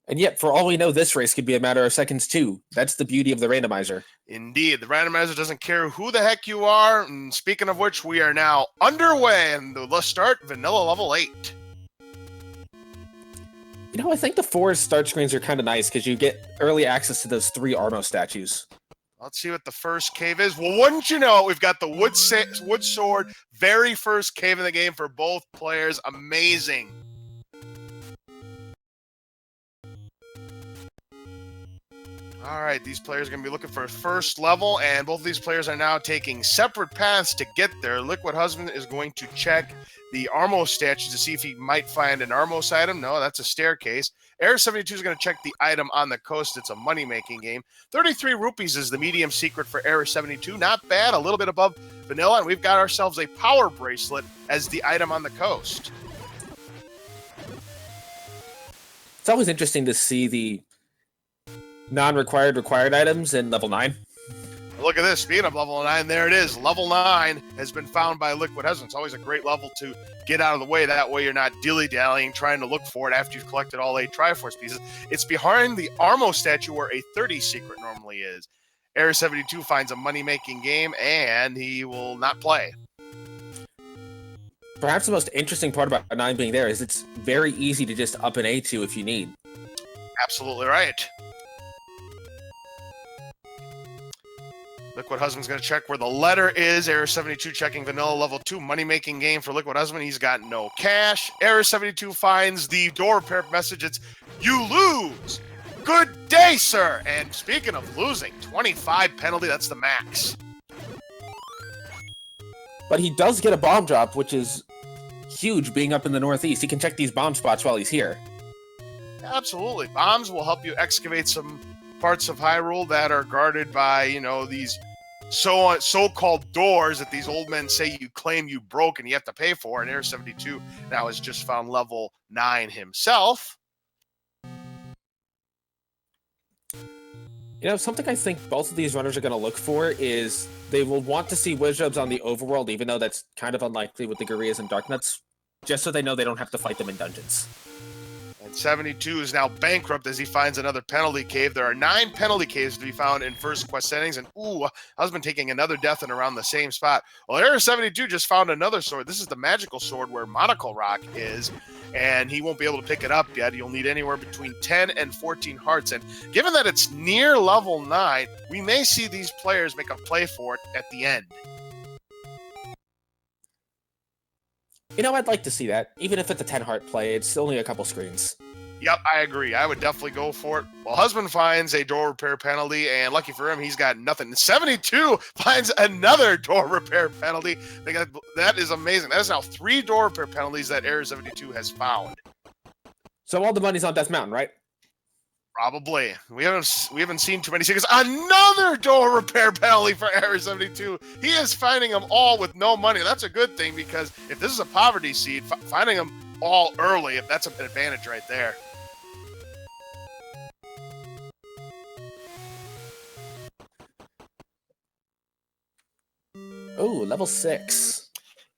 And yet, for all we know, this race could be a matter of seconds too. That's the beauty of the randomizer. Indeed, the randomizer doesn't care who the heck you are. And speaking of which, we are now underway, and let's start vanilla level 8. You know, I think the 4 start screens are kind of nice because you get early access to those 3 Armo statues. Let's see what the first cave is. Well, wouldn't you know, we've got the wood sword, very first cave in the game for both players. Amazing. All right, these players are going to be looking for a first level, and both of these players are now taking separate paths to get there. Liquid Husband is going to check the Armos statue to see if he might find an Armos item. No, that's a staircase. Error72 is going to check the item on the coast. It's a money-making game. 33 rupees is the medium secret for Error72. Not bad, a little bit above vanilla, and we've got ourselves a power bracelet as the item on the coast. It's always interesting to see the non-required required items in level 9. Look at this. Speaking of level 9, there it is. Level 9 has been found by Liquid Husband. It's always a great level to get out of the way. That way you're not dilly-dallying trying to look for it after you've collected all 8 Triforce pieces. It's behind the Armo statue where a 30 secret normally is. Error72 finds a money-making game, and he will not play. Perhaps the most interesting part about 9 being there is it's very easy to just up an A2 if you need. Absolutely right. Liquid Husband's going to check where the letter is. Error72 checking vanilla level 2. Money-making game for Liquid Husband. He's got no cash. Error72 finds the door repair message. It's, "You lose. Good day, sir." And speaking of losing, 25 penalty. That's the max. But he does get a bomb drop, which is huge being up in the Northeast. He can check these bomb spots while he's here. Absolutely. Bombs will help you excavate some parts of Hyrule that are guarded by, these so-called doors that these old men say you claim you broke and you have to pay for. And Error72 now has just found level 9 himself. Something I think both of these runners are going to look for is they will want to see Wizards on the overworld, even though that's kind of unlikely with the Gurias and Darknuts, just so they know they don't have to fight them in dungeons. 72 is now bankrupt as he finds another penalty cave. There are 9 penalty caves to be found in first quest settings, and Husband taking another death and around the same spot. Well, Error72 just found another sword. This is the magical sword where Monocle Rock is, and he won't be able to pick it up yet. You'll need anywhere between 10 and 14 hearts, and given that it's near level 9, we may see these players make a play for it at the end. I'd like to see that. Even if it's a 10-heart play, it's only a couple screens. Yep, I agree. I would definitely go for it. Well, Husband finds a door repair penalty, and lucky for him, he's got nothing. 72 finds another door repair penalty. That is amazing. That is now 3 door repair penalties that Error72 has found. So all the money's on Death Mountain, right? Probably. We haven't seen too many secrets. Another door repair penalty for Error72. He is finding them all with no money. That's a good thing, because if this is a poverty seed, finding them all early, if that's an advantage right there. Oh, level 6.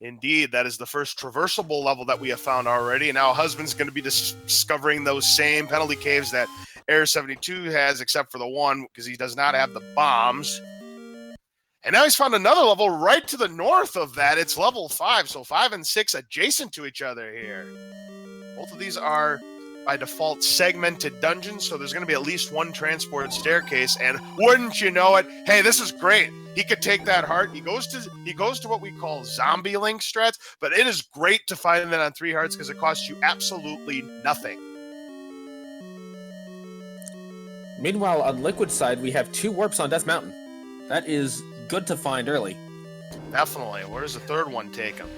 Indeed, that is the first traversable level that we have found already. And now Husband's going to be discovering those same penalty caves that Error72 has, except for the one, because he does not have the bombs. And now he's found another level right to the north of that. It's level 5, so 5 and 6 adjacent to each other here. Both of these are, by default, segmented dungeons, so there's going to be at least one transport staircase. And wouldn't you know it, hey, this is great. He could take that heart. He goes to what we call zombie link strats, but it is great to find that on 3 hearts because it costs you absolutely nothing. Meanwhile, on Liquid's side, we have 2 warps on Death Mountain. That is good to find early. Definitely. Where does the third one take him?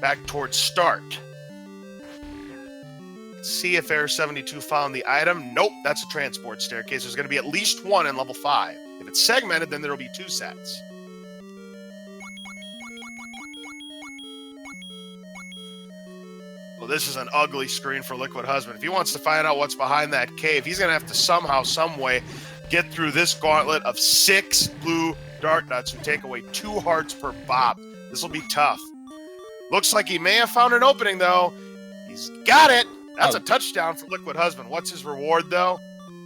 Back towards start. Let's see if Error72 found the item. Nope, that's a transport staircase. There's going to be at least one in level 5. If it's segmented, then there will be 2 sets. Well, this is an ugly screen for Liquid Husband. If he wants to find out what's behind that cave, he's going to have to somehow, some way, get through this gauntlet of 6 blue Dark Nuts who take away 2 hearts per bob. This will be tough. Looks like he may have found an opening, though. He's got it. That's a touchdown for Liquid Husband. What's his reward, though?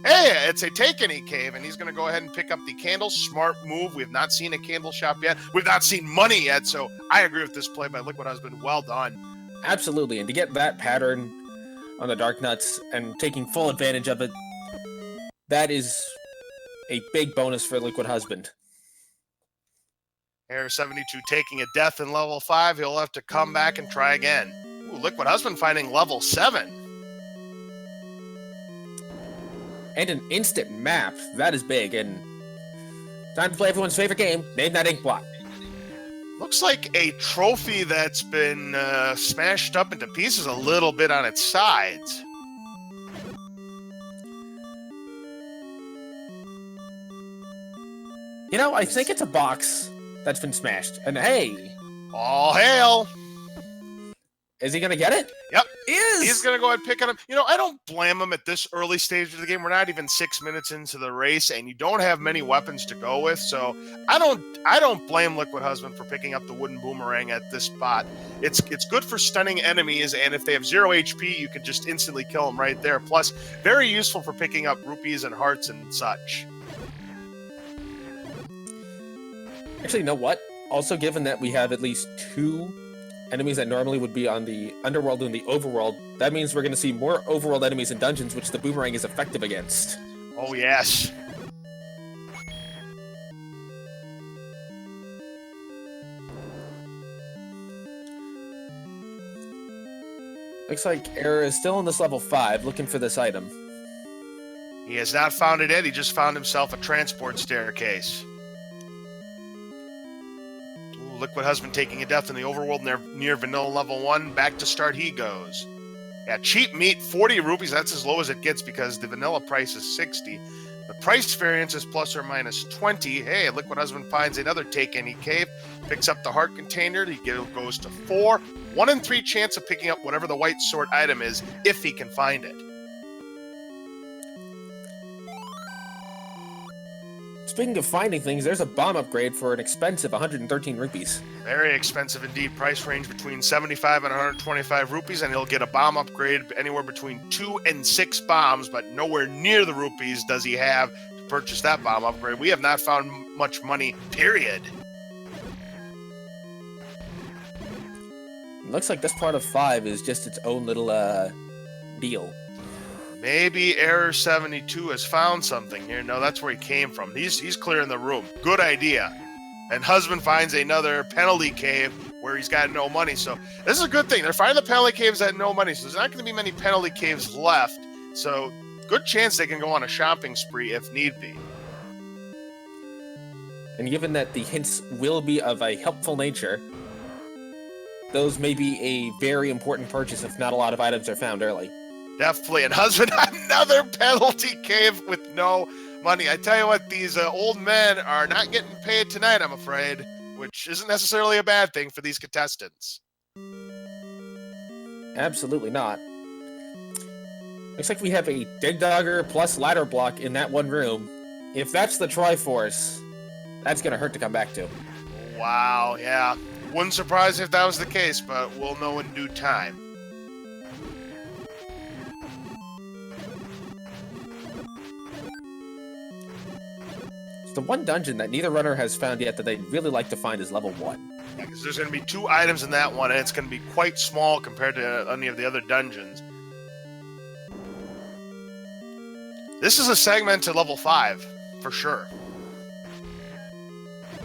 Hey, it's a take any cave, and he's going to go ahead and pick up the candle. Smart move. We have not seen a candle shop yet. We've not seen money yet, so I agree with this play by Liquid Husband. Well done. Absolutely, and to get that pattern on the Dark Nuts and taking full advantage of it, that is a big bonus for Liquid Husband. Error72 taking a death in level 5. He'll have to come back and try again. Ooh, Liquid Husband finding level 7. And an instant map. That is big, and time to play everyone's favorite game, Name That Ink Blot. Looks like a trophy that's been smashed up into pieces a little bit on its sides. You know, I think it's a box that's been smashed. And hey! All hail! Is he gonna get it? Yep. He is! He's gonna go ahead and pick on him. You know, I don't blame him at this early stage of the game. We're not even 6 minutes into the race, and you don't have many weapons to go with, so I don't blame Liquid Husband for picking up the wooden boomerang at this spot. It's good for stunning enemies, and if they have 0 HP, you can just instantly kill them right there. Plus, very useful for picking up rupees and hearts and such. Actually, you know what? Also, given that we have at least 2 enemies that normally would be on the underworld and the overworld, that means we're going to see more overworld enemies in dungeons, which the boomerang is effective against. Oh, yes. Looks like Error is still in this level 5, looking for this item. He has not found it yet. He just found himself a transport staircase. Liquid Husband taking a death in the overworld near vanilla level 1. Back to start he goes. Yeah, cheap meat, 40 rupees. That's as low as it gets because the vanilla price is 60. The price variance is plus or minus 20. Hey, Liquid Husband finds another take any cave. Picks up the heart container. He goes to 4. 1 in 3 chance of picking up whatever the white sword item is if he can find it. Speaking of finding things, there's a bomb upgrade for an expensive 113 rupees. Very expensive indeed. Price range between 75 and 125 rupees, and he'll get a bomb upgrade anywhere between 2 and 6 bombs, but nowhere near the rupees does he have to purchase that bomb upgrade. We have not found much money, period. Looks like this part of 5 is just its own little deal. Maybe Error72 has found something here. No, that's where he came from. He's clearing the room. Good idea. And Husband finds another penalty cave where he's got no money. So this is a good thing. They're finding the penalty caves at no money. So there's not going to be many penalty caves left. So good chance they can go on a shopping spree if need be. And given that the hints will be of a helpful nature, those may be a very important purchase if not a lot of items are found early. Definitely. And Husband, another penalty cave with no money. I tell you what, these old men are not getting paid tonight, I'm afraid, which isn't necessarily a bad thing for these contestants. Absolutely not. Looks like we have a Dig Dogger plus ladder block in that one room. If that's the Triforce, that's going to hurt to come back to. Wow, yeah. Wouldn't surprise if that was the case, but we'll know in due time. The one dungeon that neither runner has found yet that they'd really like to find is level 1. Yeah, because there's going to be 2 items in that one, and it's going to be quite small compared to any of the other dungeons. This is a segment to level 5, for sure.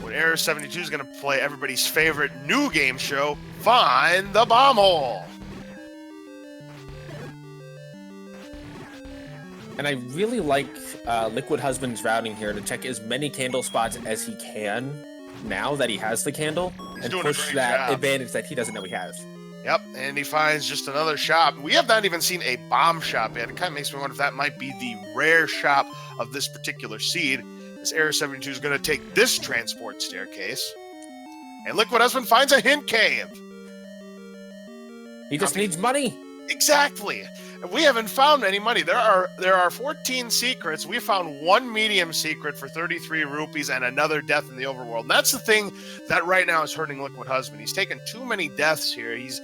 When Error72 is going to play everybody's favorite new game show, Find the Bomb Hole! And I really like Liquid Husband's routing here to check as many candle spots as he can now that he has the candle and push that advantage that he doesn't know he has. Yep, and he finds just another shop. We have not even seen a bomb shop yet. It kind of makes me wonder if that might be the rare shop of this particular seed, as Error72 is going to take this transport staircase. And Liquid Husband finds a hint cave. He just needs money. Exactly. We haven't found any money. There are 14 secrets. We found 1 medium secret for 33 rupees and another death in the overworld. And that's the thing that right now is hurting Liquid Husband. He's taken too many deaths here. He's,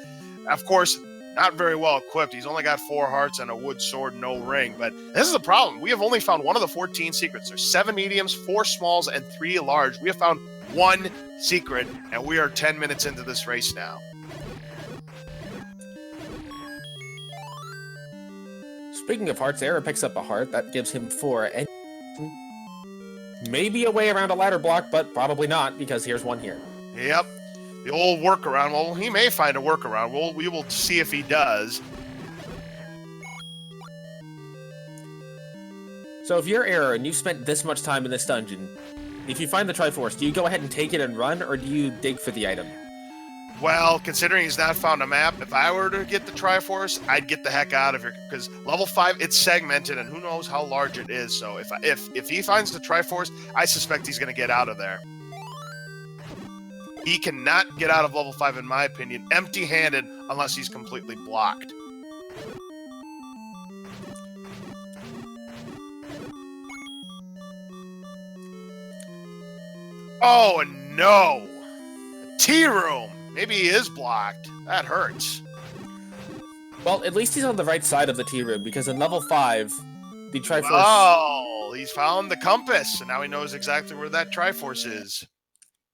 of course, not very well equipped. He's only got 4 hearts and a wood sword, no ring. But this is the problem. We have only found one of the 14 secrets. There's 7 mediums, 4 smalls, and 3 large. We have found 1 secret, and we are 10 minutes into this race now. Speaking of hearts, Error picks up a heart. That gives him 4. And maybe a way around a ladder block, but probably not, because here's one here. Yep. The old workaround. Well, he may find a workaround. We will see if he does. So if you're Error and you've spent this much time in this dungeon, if you find the Triforce, do you go ahead and take it and run, or do you dig for the item? Well, considering he's not found a map, if I were to get the Triforce, I'd get the heck out of here, because level 5, it's segmented, and who knows how large it is. So if he finds the Triforce, I suspect he's going to get out of there. He cannot get out of level 5, in my opinion, empty-handed, unless he's completely blocked. Oh, no! Tea room! Maybe he is blocked. That hurts. Well, at least he's on the right side of the tea room, because in level 5, the Triforce... Oh, he's found the compass, and now he knows exactly where that Triforce is.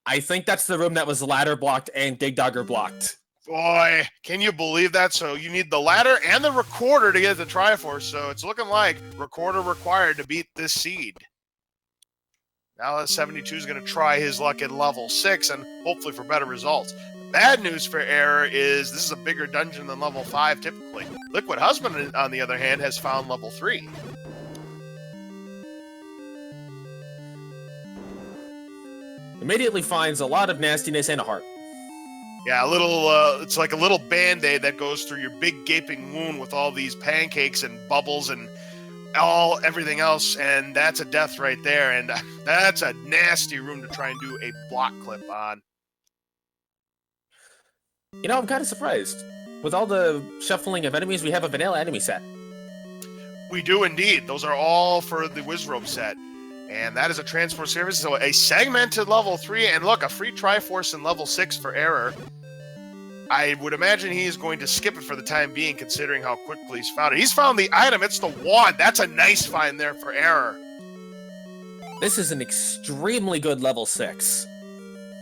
I think that's the room that was ladder blocked and Dig Dogger blocked. Boy, can you believe that? So you need the ladder and the recorder to get the Triforce, so it's looking like recorder required to beat this seed. Now that 72 is going to try his luck at level 6, and hopefully for better results. Bad news for Error is this is a bigger dungeon than level 5 typically. Liquid Husband, on the other hand, has found level 3. Immediately finds a lot of nastiness and a heart. Yeah, a little, it's like a little Band-Aid that goes through your big gaping wound with all these pancakes and bubbles and everything else, and that's a death right there, and that's a nasty room to try and do a block clip on. You know, I'm kind of surprised. With all the shuffling of enemies, we have a vanilla enemy set. We do indeed. Those are all for the Wizrobe set. And that is a transport service. So a segmented level 3, and look, a free Triforce in level 6 for Error. I would imagine he is going to skip it for the time being, considering how quickly he's found it. He's found the item. It's the wand. That's a nice find there for Error. This is an extremely good level 6.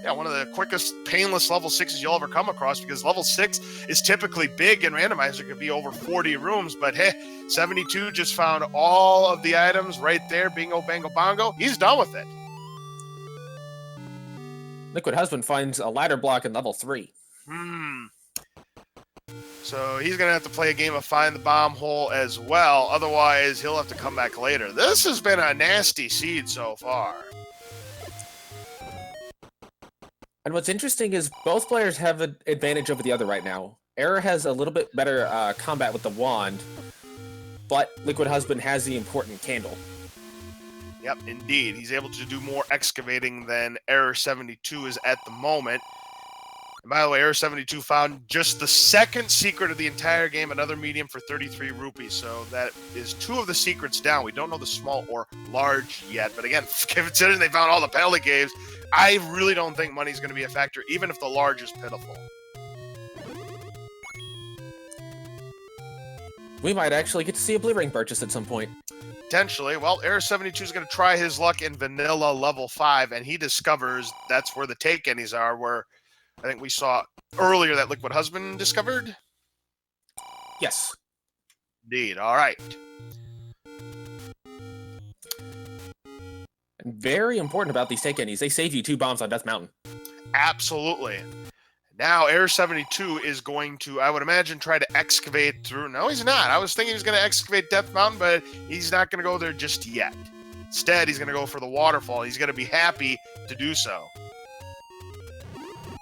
Yeah, one of the quickest, painless level 6s you'll ever come across, because level 6 is typically big, and Randomizer could be over 40 rooms, but hey, 72 just found all of the items right there, bingo, bango, bongo. He's done with it. Liquid Husband finds a ladder block in level 3. So he's going to have to play a game of find the bomb hole as well, otherwise he'll have to come back later. This has been a nasty seed so far. And what's interesting is both players have an advantage over the other right now. Error has a little bit better combat with the wand, but Liquid Husband has the important candle. Yep, indeed. He's able to do more excavating than Error72 is at the moment. And by the way, Error72 found just the second secret of the entire game, another medium for 33 rupees. So that is 2 of the secrets down. We don't know the small or large yet. But again, considering they found all the penalty caves, I really don't think money's going to be a factor, even if the large is pitiful. We might actually get to see a blue ring purchase at some point. Potentially. Well, Error72 is going to try his luck in vanilla level 5, and he discovers that's where the take any's are, where I think we saw earlier that Liquid Husband discovered. Yes. Indeed. All right. And very important about these take any's, they save you 2 bombs on Death Mountain. Absolutely. Now, Error72 is going to, I would imagine, try to excavate through. No, he's not. I was thinking he was going to excavate Death Mountain, but he's not going to go there just yet. Instead, he's going to go for the waterfall. He's going to be happy to do so.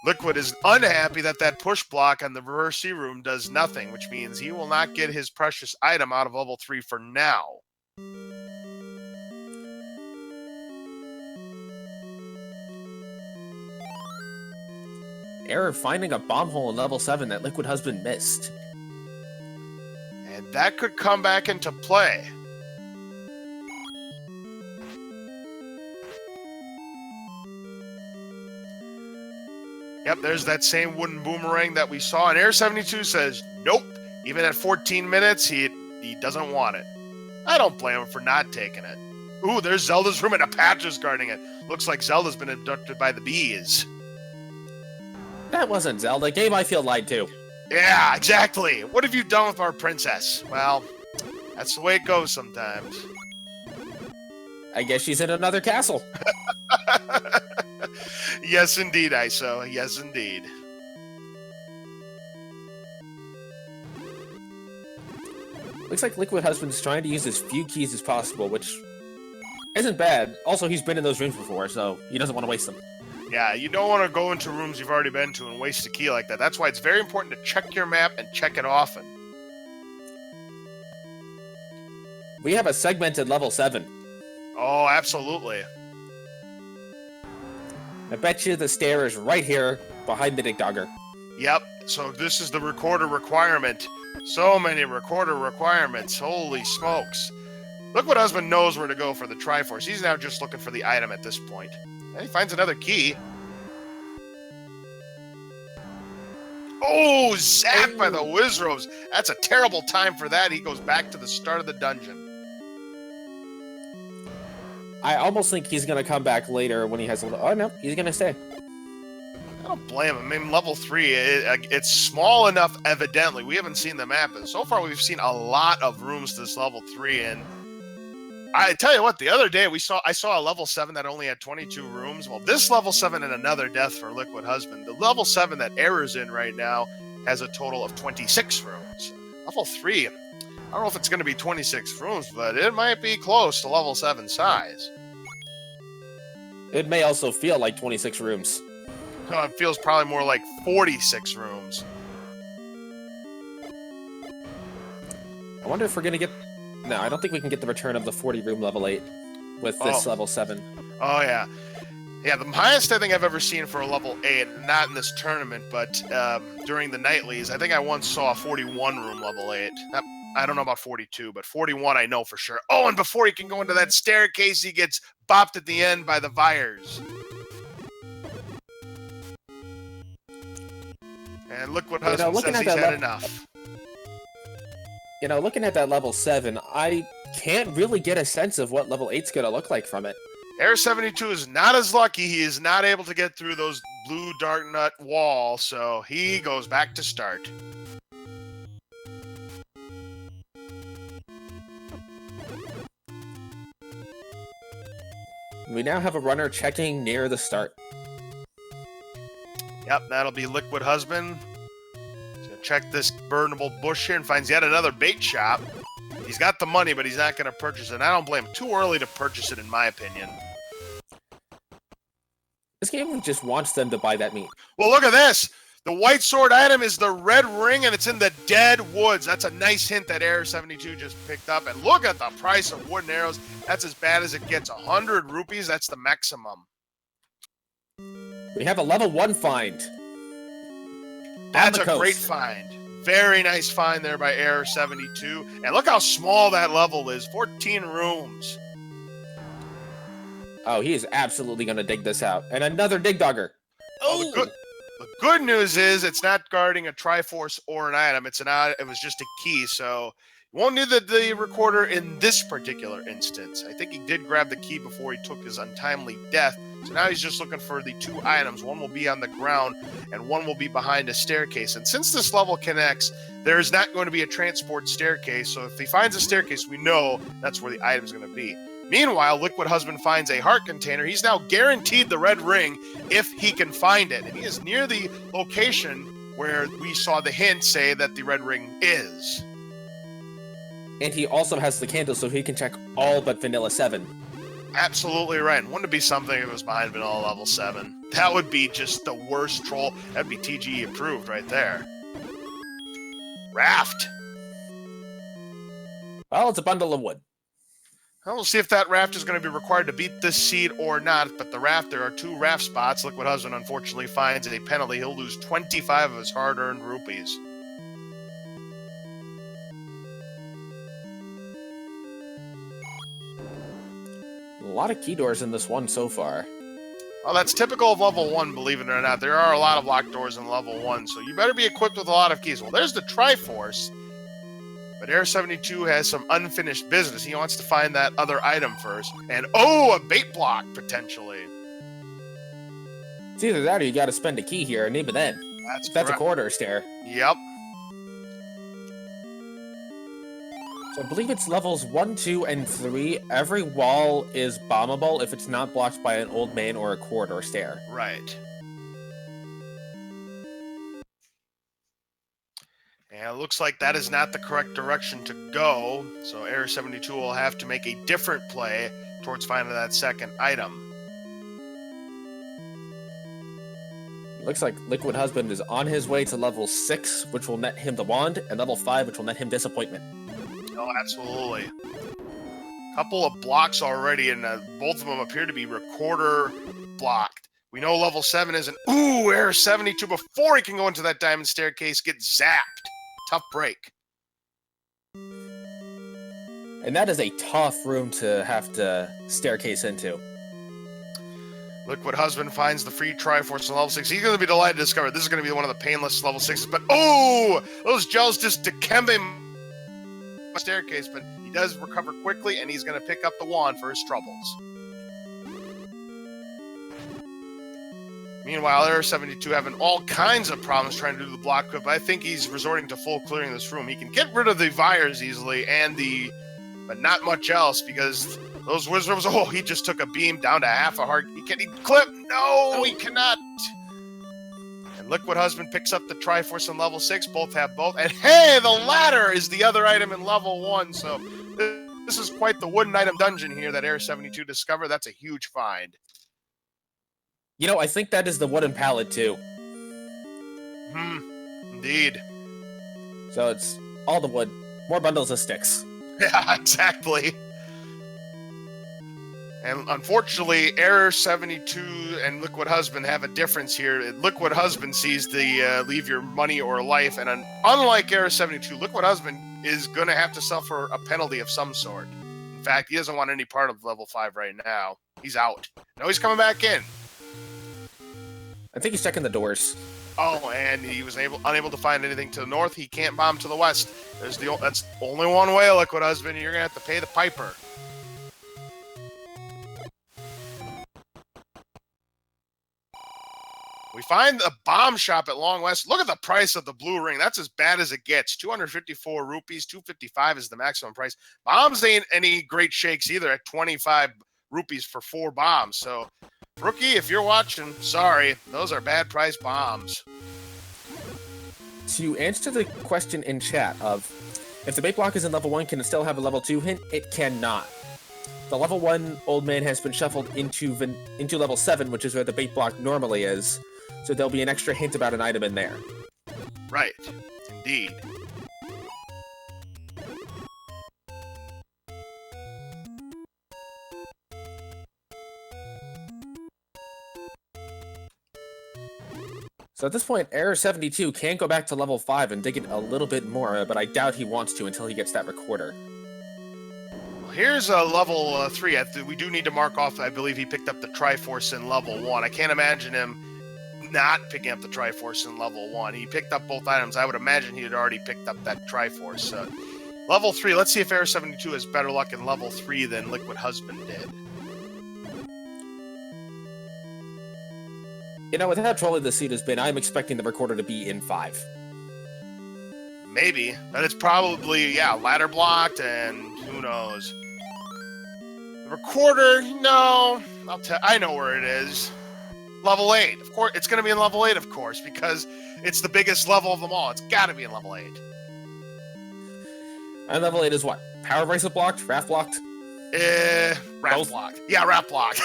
Liquid is unhappy that that push block on the reverse C room does nothing, which means he will not get his precious item out of level 3 for now. Error finding a bomb hole in level 7 that Liquid Husband missed. And that could come back into play. Yep, there's that same wooden boomerang that we saw. And Error72 says, nope, Even at 14 minutes, he doesn't want it. I don't blame him for not taking it. Ooh, there's Zelda's room and Apache's guarding it. Looks like Zelda's been abducted by the bees. That wasn't Zelda. Game I feel lied to. Yeah, exactly. What have you done with our princess? Well, that's the way it goes sometimes. I guess she's in another castle. Yes, indeed, ISO. Yes, indeed. Looks like Liquid Husband's trying to use as few keys as possible, which isn't bad. Also, he's been in those rooms before, so he doesn't want to waste them. Yeah, you don't want to go into rooms you've already been to and waste a key like that. That's why it's very important to check your map and check it often. We have a segmented level 7. Oh, absolutely. I bet you the stair is right here behind the Dig Dogger. Yep, so this is the recorder requirement. So many recorder requirements. Holy smokes. Liquid Husband knows where to go for the Triforce. He's now just looking for the item at this point. And he finds another key. Oh, zapped by the Wizrobes. That's a terrible time for that. He goes back to the start of the dungeon. I almost think he's going to come back later when he has a little... Oh, no, he's going to stay. I don't blame him. I mean, level 3, it's small enough, evidently. We haven't seen the map, but so far we've seen a lot of rooms this level 3, and I tell you what, the other day I saw a level 7 that only had 22 rooms. Well, this level 7 and another death for Liquid Husband. The level 7 that Error's in right now has a total of 26 rooms. Level 3, I don't know if it's going to be 26 rooms, but it might be close to level 7 size. It may also feel like 26 rooms. It feels probably more like 46 rooms. I wonder if we're going to get... No, I don't think we can get the return of the 40-room level 8 with this level 7. Oh, yeah. Yeah, the highest I think I've ever seen for a level 8, not in this tournament, but during the nightlies, I think I once saw a 41-room level 8. I don't know about 42, but 41 I know for sure. Oh, and before he can go into that staircase, he gets bopped at the end by the Vires. And Liquid Husband says he's had enough. You know, looking at that level 7, I can't really get a sense of what level 8's going to look like from it. Error72 is not as lucky. He is not able to get through those blue dark nut wall, so he goes back to start. We now have a runner checking near the start. Yep, that'll be Liquid Husband. So check this burnable bush here and finds yet another bait shop. He's got the money, but he's not going to purchase it. I don't blame him. Too early to purchase it, in my opinion. This game just wants them to buy that meat. Well, look at this. The white sword item is the red ring, and it's in the dead woods. That's a nice hint that Error72 just picked up. And look at the price of wooden arrows. That's as bad as it gets. 100 rupees, that's the maximum. We have a level 1 find. That's a great find. Very nice find there by Error72. And look how small that level is. 14 rooms. Oh, he is absolutely going to dig this out. And another Dig Dogger. Oh! The good news is it's not guarding a Triforce or an item. It was just a key, so you won't need the recorder in this particular instance. I think he did grab the key before he took his untimely death. So now he's just looking for the 2 items. One will be on the ground, and one will be behind a staircase. And since this level connects, there is not going to be a transport staircase. So if he finds a staircase, we know that's where the item is going to be. Meanwhile, Liquid Husband finds a heart container. He's now guaranteed the red ring if he can find it. And he is near the location where we saw the hint say that the red ring is. And he also has the candle so he can check all but Vanilla 7. Absolutely right. Wouldn't it be something if it was behind Vanilla level 7? That would be just the worst troll. That'd be TGE approved right there. Raft. Well, it's a bundle of wood. Well, we'll see if that raft is going to be required to beat this seed or not. But the raft, there are 2 raft spots. Liquid Husband unfortunately finds a penalty. He'll lose 25 of his hard-earned rupees. A lot of key doors in this one so far. Well, that's typical of level 1, believe it or not. There are a lot of locked doors in level 1, so you better be equipped with a lot of keys. Well, there's the Triforce. But Error72 has some unfinished business. He wants to find that other item first. And, oh, a bait block, potentially. It's either that or you got to spend a key here, and even then, that's a corridor stair. Yep. So I believe it's levels 1, 2, and 3. Every wall is bombable if it's not blocked by an old man or a corridor stair. Right. And it looks like that is not the correct direction to go. So Error72 will have to make a different play towards finding that second item. Looks like Liquid Husband is on his way to level 6, which will net him the wand, and level 5, which will net him disappointment. Oh, absolutely. Couple of blocks already, and both of them appear to be recorder blocked. We know level 7 isn't. Ooh, Error72 before he can go into that diamond staircase gets zapped. Tough break. And that is a tough room to have to staircase into. Liquid Husband finds the free Triforce in level 6. He's going to be delighted to discover this is going to be one of the painless level 6s. But, oh! Those gels just Dikembe staircase, but he does recover quickly, and he's going to pick up the wand for his troubles. Meanwhile, Error72 having all kinds of problems trying to do the block whip. I think he's resorting to full clearing this room. He can get rid of the Vires easily, but not much else, because those wizards, oh, he just took a beam down to half a heart. He clip? No, he cannot. And Liquid Husband picks up the Triforce in level 6. Both have both. And hey, the ladder is the other item in level 1. So this is quite the wooden item dungeon here that Error72 discovered. That's a huge find. You know, I think that is the wooden pallet, too. Indeed. So it's all the wood. More bundles of sticks. Yeah, exactly. And unfortunately, Error72 and Liquid Husband have a difference here. Liquid Husband sees the leave your money or life, and unlike Error72, Liquid Husband is going to have to suffer a penalty of some sort. In fact, he doesn't want any part of level 5 right now. He's out. No, he's coming back in. I think he's checking the doors. Oh, and he was unable to find anything to the north. He can't bomb to the west. That's only one way, Liquid Husband. You're going to have to pay the piper. We find a bomb shop at Long West. Look at the price of the blue ring. That's as bad as it gets. 254 rupees. 255 is the maximum price. Bombs ain't any great shakes either at 25 rupees for 4 bombs. So, rookie, if you're watching, sorry. Those are bad price bombs. To answer the question in chat of, if the bait block is in level 1, can it still have a level 2 hint? It cannot. The level 1 old man has been shuffled into level 7, which is where the bait block normally is. So there'll be an extra hint about an item in there. Right. Indeed. So at this point, Error72 can go back to level 5 and dig it a little bit more, but I doubt he wants to until he gets that recorder. Well, here's a level 3. We do need to mark off, I believe he picked up the Triforce in level 1. I can't imagine him not picking up the Triforce in level 1. He picked up both items. I would imagine he had already picked up that Triforce. Level 3, let's see if Error72 has better luck in level 3 than Liquid Husband did. You know, with how trolly the seat has been, I'm expecting the recorder to be in 5. Maybe, but it's probably, ladder blocked, and who knows. The recorder, no, I know where it is. Level 8, of course, it's going to be in level 8, of course, because it's the biggest level of them all. It's got to be in level 8. And level 8 is what? Power bracelet blocked? Wrath blocked? Wrath blocked. Yeah, wrath blocked.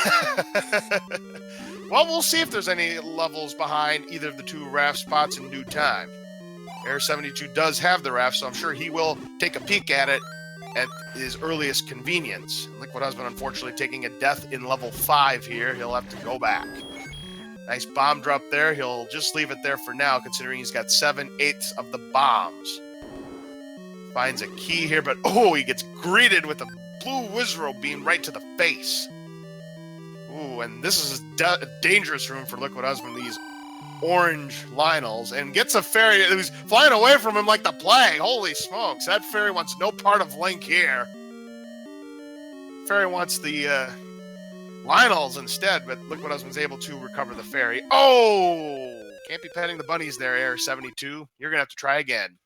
Well, we'll see if there's any levels behind either of the 2 raft spots in due time. Error72 does have the raft, so I'm sure he will take a peek at it at his earliest convenience. Liquid Husband, unfortunately, taking a death in level 5 here. He'll have to go back. Nice bomb drop there. He'll just leave it there for now, considering he's got 7/8 of the bombs. Finds a key here, but he gets greeted with a blue Wizro beam right to the face. Ooh, and this is a dangerous room for Liquid Husband. These orange Lionels and gets a fairy who's flying away from him like the plague. Holy smokes, that fairy wants no part of Link here. Fairy wants the Lionels instead, but look what Husband's able to recover the fairy. Oh! Can't be petting the bunnies there, Error72. You're gonna have to try again.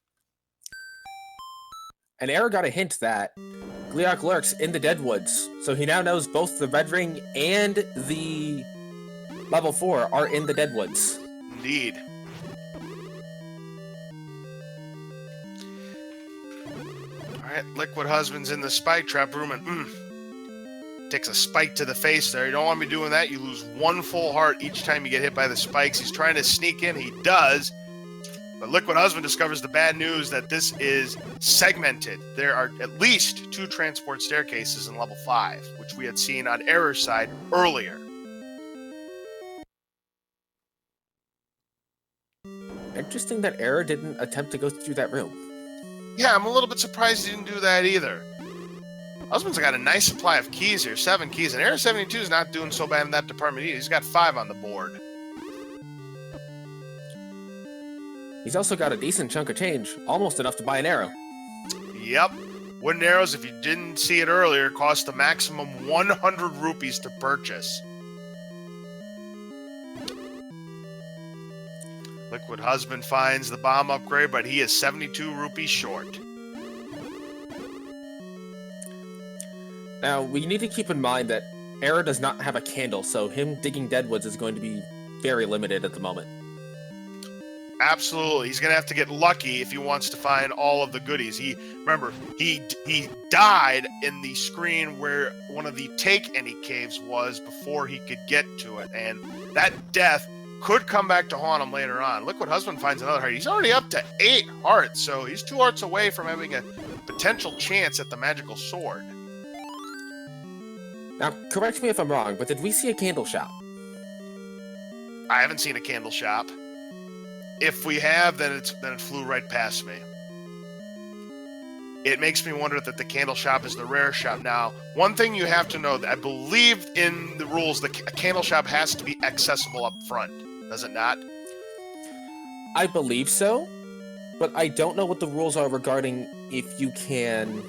And Error got a hint that Gleok lurks in the Deadwoods, so he now knows both the Red Ring and the level 4 are in the Deadwoods. Indeed. Alright, Liquid Husband's in the spike trap room and takes a spike to the face there. You don't want to be doing that. You lose 1 full heart each time you get hit by the spikes. He's trying to sneak in. He does. But Liquid Husband discovers the bad news that this is segmented. There are at least 2 transport staircases in level 5, which we had seen on Error's side earlier. Interesting that Error didn't attempt to go through that room. Yeah, I'm a little bit surprised he didn't do that either. Husband's got a nice supply of keys here, 7 keys, and Error72 is not doing so bad in that department either. He's got 5 on the board. He's also got a decent chunk of change, almost enough to buy an arrow. Yep. Wooden arrows, if you didn't see it earlier, cost a maximum 100 rupees to purchase. Liquid Husband finds the bomb upgrade, but he is 72 rupees short. Now, we need to keep in mind that Error does not have a candle, so him digging Deadwoods is going to be very limited at the moment. Absolutely. He's going to have to get lucky if he wants to find all of the goodies. Remember, he died in the screen where one of the Take Any caves was before he could get to it, and that death could come back to haunt him later on. Liquid Husband finds another heart. He's already up to 8 hearts, so he's 2 hearts away from having a potential chance at the magical sword. Now, correct me if I'm wrong, but did we see a candle shop? I haven't seen a candle shop. If we have, then it flew right past me. It makes me wonder that the candle shop is the rare shop. Now, one thing you have to know, that I believe in the rules, a candle shop has to be accessible up front. Does it not? I believe so, but I don't know what the rules are regarding if you can...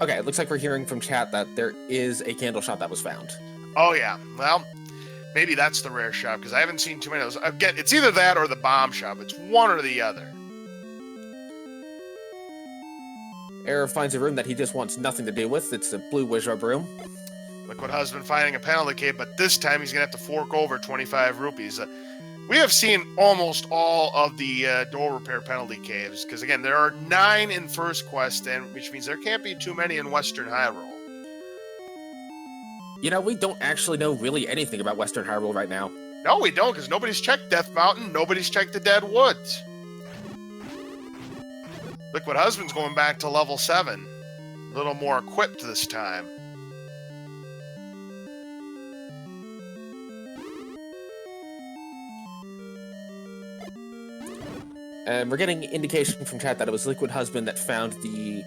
Okay, it looks like we're hearing from chat that there is a candle shop that was found. Oh, yeah. Well, maybe that's the rare shop, because I haven't seen too many of those. Again, it's either that or the bomb shop. It's one or the other. Error finds a room that he just wants nothing to do with. It's the blue wizard room. Liquid Husband finding a penalty cave, but this time he's going to have to fork over 25 rupees. We have seen almost all of the door repair penalty caves, because again, there are 9 in First Quest, which means there can't be too many in Western Hyrule. You know, we don't actually know really anything about Western Hyrule right now. No, we don't, because nobody's checked Death Mountain, nobody's checked the Dead Woods. Liquid Husband's going back to level 7. A little more equipped this time. And we're getting indication from chat that it was Liquid Husband that found the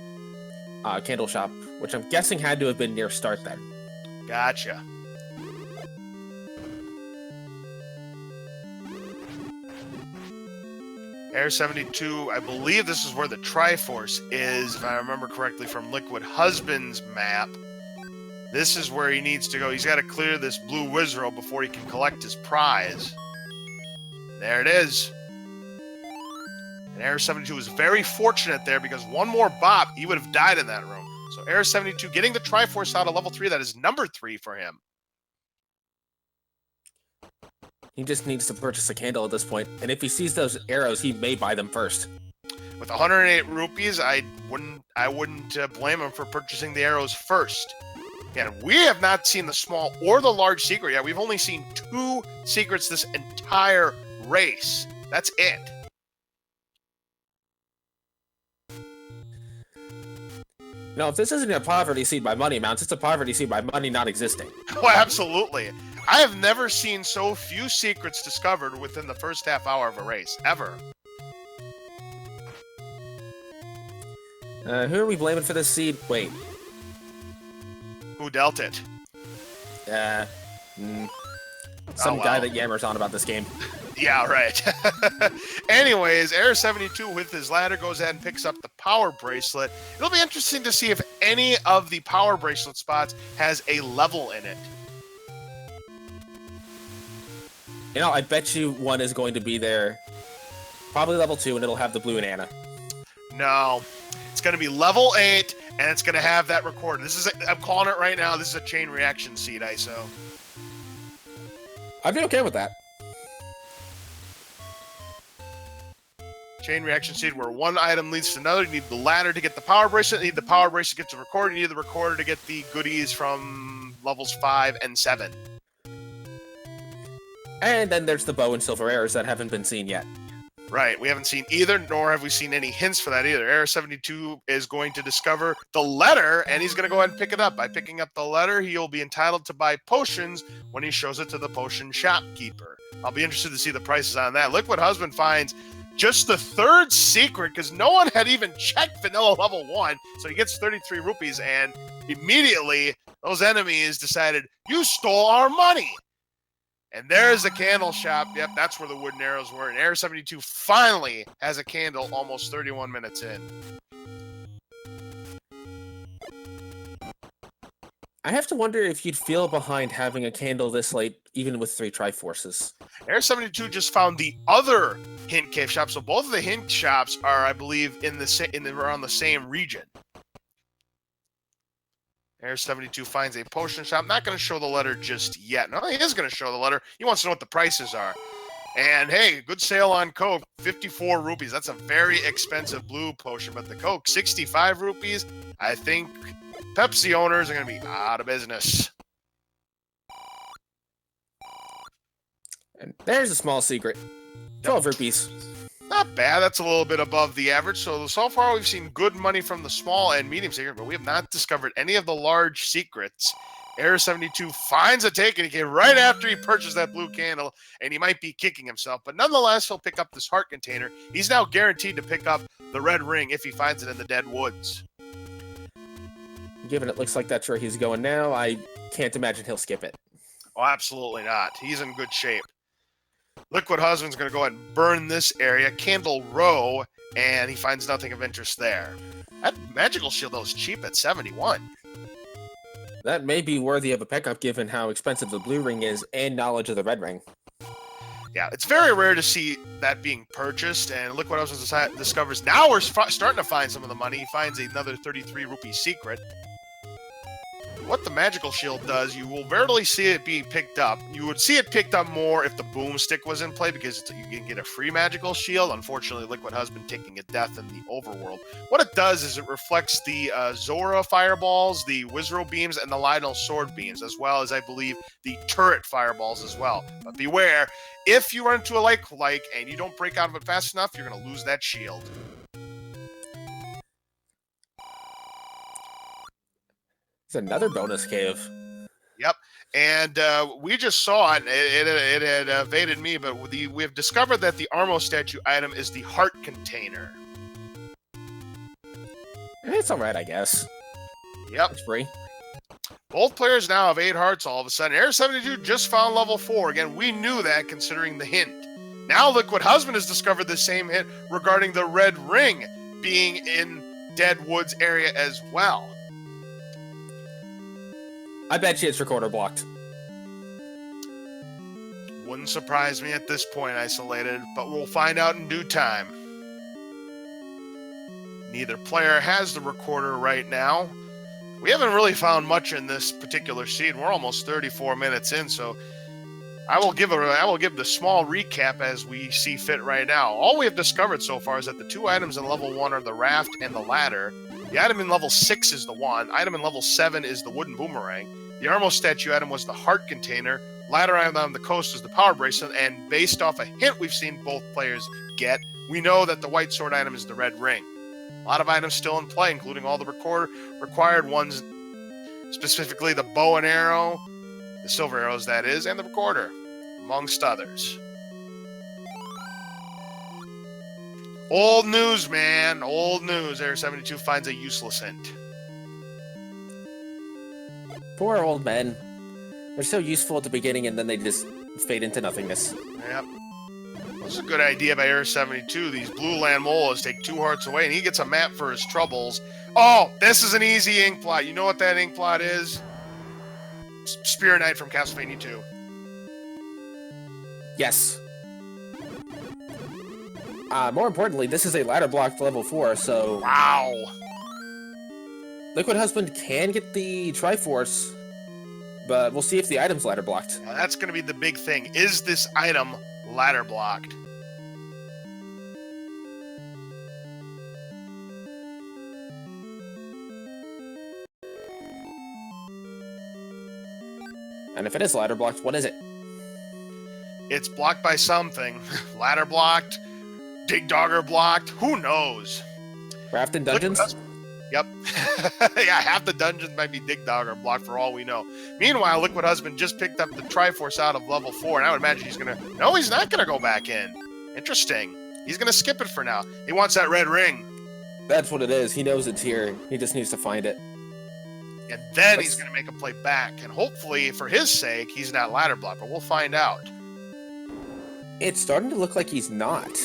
candle shop, which I'm guessing had to have been near start then. Gotcha. Error72, I believe this is where the Triforce is, if I remember correctly from Liquid Husband's map. This is where he needs to go. He's got to clear this blue Wizrow before he can collect his prize. There it is. And Error72 was very fortunate there, because one more bop, he would have died in that room. So Error72 getting the Triforce out of level 3, that is number 3 for him. He just needs to purchase a candle at this point, and if he sees those arrows, he may buy them first. With 108 rupees, I wouldn't blame him for purchasing the arrows first. And we have not seen the small or the large secret yet. We've only seen 2 secrets this entire race. That's it. No, if this isn't a poverty seed by money amounts, it's a poverty seed by money not existing. Oh, absolutely. I have never seen so few secrets discovered within the first half hour of a race, ever. Who are we blaming for this seed? Wait. Who dealt it? Some guy that yammers on about this game. Yeah, right. Anyways, Error72 with his ladder goes ahead and picks up the power bracelet. It'll be interesting to see if any of the power bracelet spots has a level in it. You know, I bet you one is going to be there. Probably level 2, and it'll have the blue banana. No. It's going to be level 8, and it's going to have that recorder. I'm calling it right now. This is a chain reaction seed, ISO. I'd be okay with that. Chain reaction seed where one item leads to another. You need the ladder to get the power bracelet. You need the power bracelet to get the recorder. You need the recorder to get the goodies from levels 5 and 7. And then there's the bow and silver arrows that haven't been seen yet. Right, we haven't seen either, nor have we seen any hints for that either. Error72 is going to discover the letter, and he's going to go ahead and pick it up. By picking up the letter, he'll be entitled to buy potions when he shows it to the potion shopkeeper. I'll be interested to see the prices on that. Liquid Husband finds just the 3rd secret, because no one had even checked vanilla level 1, so he gets 33 rupees, and immediately those enemies decided, you stole our money! And there's the candle shop. Yep, that's where the wooden arrows were. And Error72 finally has a candle almost 31 minutes in. I have to wonder if you'd feel behind having a candle this late, even with 3 Triforces. Error72 just found the other hint cave shop. So both of the hint shops are, I believe, around the same region. Error72 finds a potion shop. Not going to show the letter just yet. No, he is going to show the letter. He wants to know what the prices are. And hey, good sale on Coke, 54 rupees. That's a very expensive blue potion, but the Coke, 65 rupees. I think Pepsi owners are going to be out of business. And there's a small secret. 12 rupees. Not bad. That's a little bit above the average. So far, we've seen good money from the small and medium secret, but we have not discovered any of the large secrets. Error72 finds a take, and he came right after he purchased that blue candle, and he might be kicking himself. But nonetheless, he'll pick up this heart container. He's now guaranteed to pick up the red ring if he finds it in the dead woods. Given it looks like that's where he's going now, I can't imagine he'll skip it. Oh, absolutely not. He's in good shape. Liquid Husband's going to go ahead and burn this area, Candle Row, and he finds nothing of interest there. That magical shield, though, is cheap at 71. That may be worthy of a pickup given how expensive the blue ring is and knowledge of the red ring. Yeah, it's very rare to see that being purchased, and Liquid Husband discovers now we're starting to find some of the money. He finds another 33 rupee secret. What the magical shield does, you will rarely see it being picked up. You would see it picked up more if the boomstick was in play because you can get a free magical shield. Unfortunately, Liquid Husband taking a death in the overworld. What it does is it reflects the Zora fireballs, the Wizro beams, and the Lionel sword beams, as well as, I believe, the turret fireballs as well. But beware, if you run into a like and you don't break out of it fast enough, you're going to lose that shield. It's another bonus cave. Yep, and we just saw it. It had evaded me, but we have discovered that the Armo statue item is the heart container. It's alright, I guess. Yep. It's free. Both players now have 8 hearts all of a sudden. Error72 just found level 4. Again, we knew that considering the hint. Now Liquid Husband has discovered the same hint regarding the red ring being in Dead Woods area as well. I bet you it's recorder blocked. Wouldn't surprise me at this point, Isolated, but we'll find out in due time. Neither player has the recorder right now. We haven't really found much in this particular seed. We're almost 34 minutes in, so I will give the small recap as we see fit right now. All we have discovered so far is that the 2 items in level 1 are the raft and the ladder. The item in level 6 is the wand. Item in level 7 is the wooden boomerang. The Armo statue item was the heart container. Ladder item on the coast is the power bracelet. And based off a hint we've seen both players get, we know that the white sword item is the red ring. A lot of items still in play, including all the required ones, specifically the bow and arrow, the silver arrows that is, and the recorder, amongst others. Old news, man. Old news. Error72 finds a useless hint. Poor old men. They're so useful at the beginning and then they just fade into nothingness. Yep. This is a good idea by Error72. These blue land molas take 2 hearts away, and he gets a map for his troubles. Oh, this is an easy ink plot. You know what that ink plot is? Spear Knight from Castlevania 2. Yes. More importantly, this is a ladder block level 4, so... Wow. Liquid Husband can get the Triforce, but we'll see if the item's ladder blocked. Now, that's going to be the big thing. Is this item ladder blocked? And if it is ladder blocked, what is it? It's blocked by something. Ladder blocked, Dig Dogger blocked, who knows? Raft in dungeons? Yep. Yeah, half the dungeons might be Dig Dogger blocked for all we know. Meanwhile, Liquid Husband just picked up the Triforce out of level 4, and I would imagine he's going to... No, he's not going to go back in. Interesting. He's going to skip it for now. He wants that red ring. That's what it is. He knows it's here. He just needs to find it. And then he's going to make a play back. And hopefully, for his sake, he's not ladder blocked, but we'll find out. It's starting to look like he's not.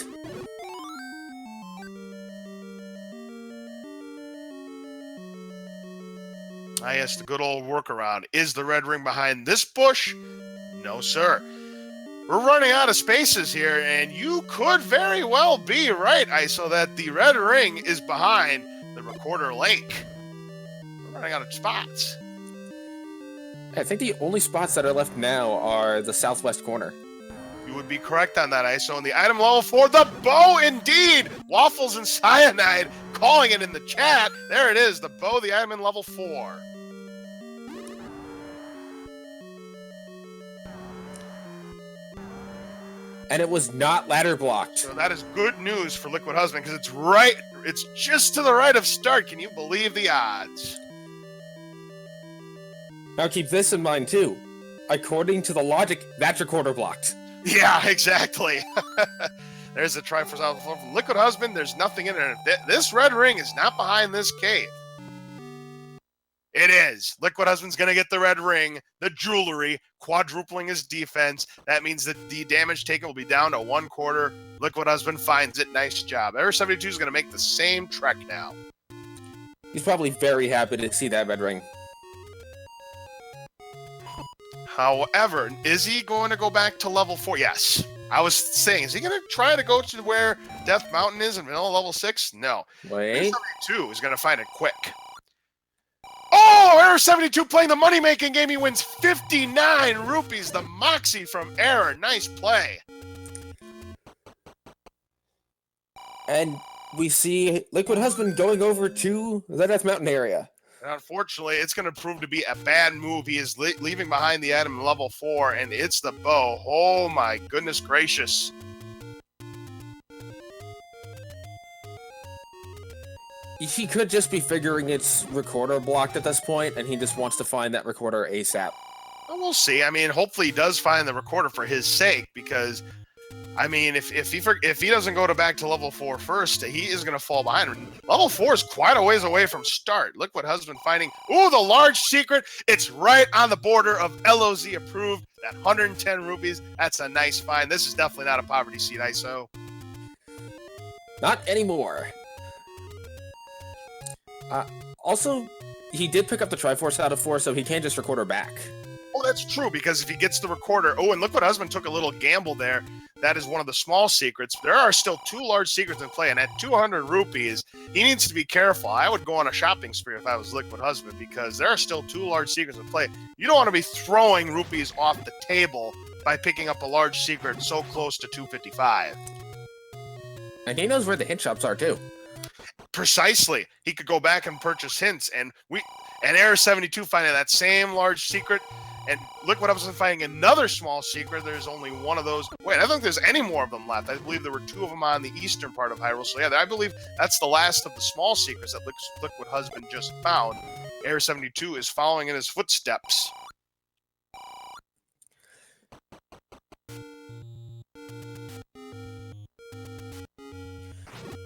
Ah, yes, the good old workaround. Is the red ring behind this bush? No, sir. We're running out of spaces here, and you could very well be right, ISO, that the red ring is behind the Recorder Lake. We're running out of spots. I think the only spots that are left now are the southwest corner. You would be correct on that, ISO. And the item level 4, the bow, indeed! Waffles and Cyanide calling it in the chat. There it is, the bow, the item in level 4. And it was not ladder blocked. So that is good news for Liquid Husband, because it's just to the right of start. Can you believe the odds? Now keep this in mind too. According to the logic, that's Recorder blocked. Yeah, exactly. There's the Triforce out from Liquid Husband. There's nothing in it. This red ring is not behind this cave. It is. Liquid Husband's going to get the red ring, the jewelry, quadrupling his defense. That means that the damage taken will be down to 1/4. Liquid Husband finds it. Nice job. Error72 is going to make the same trek now. He's probably very happy to see that red ring. However, is he going to go back to level 4? Yes. I was saying, is he going to try to go to where Death Mountain is in vanilla level 6? No. Wait. Error72 is going to find it quick. Oh, Error72 playing the money-making game. He wins 59 rupees. The Moxie from Error. Nice play. And we see Liquid Husband going over to the Death Mountain area. And unfortunately, it's going to prove to be a bad move. He is leaving behind the item in level 4, and it's the bow. Oh my goodness gracious. He could just be figuring it's Recorder blocked at this point, and he just wants to find that Recorder ASAP. Well, we'll see. I mean, hopefully he does find the Recorder for his sake, because, I mean, if he doesn't go back to level 4 first, he is going to fall behind. Level 4 is quite a ways away from start. Liquid Husband finding, ooh, the large secret. It's right on the border of LOZ approved. That 110 rupees. That's a nice find. This is definitely not a poverty seed, ISO. Not anymore. Also, he did pick up the Triforce out of 4, so he can just Recorder back. Oh, that's true, because if he gets the Recorder... Oh, and Liquid Husband took a little gamble there. That is one of the small secrets. There are still 2 large secrets in play, and at 200 rupees, he needs to be careful. I would go on a shopping spree if I was Liquid Husband, because there are still 2 large secrets in play. You don't want to be throwing rupees off the table by picking up a large secret so close to 255. And he knows where the hint shops are, too. Precisely. He could go back and purchase hints, and Error72 finding that same large secret, and Liquid Husband finding another small secret. There's only one of those. Wait, I don't think there's any more of them left. I believe there were 2 of them on the eastern part of Hyrule. So yeah, I believe that's the last of the small secrets that Liquid Husband just found. Error72 is following in his footsteps.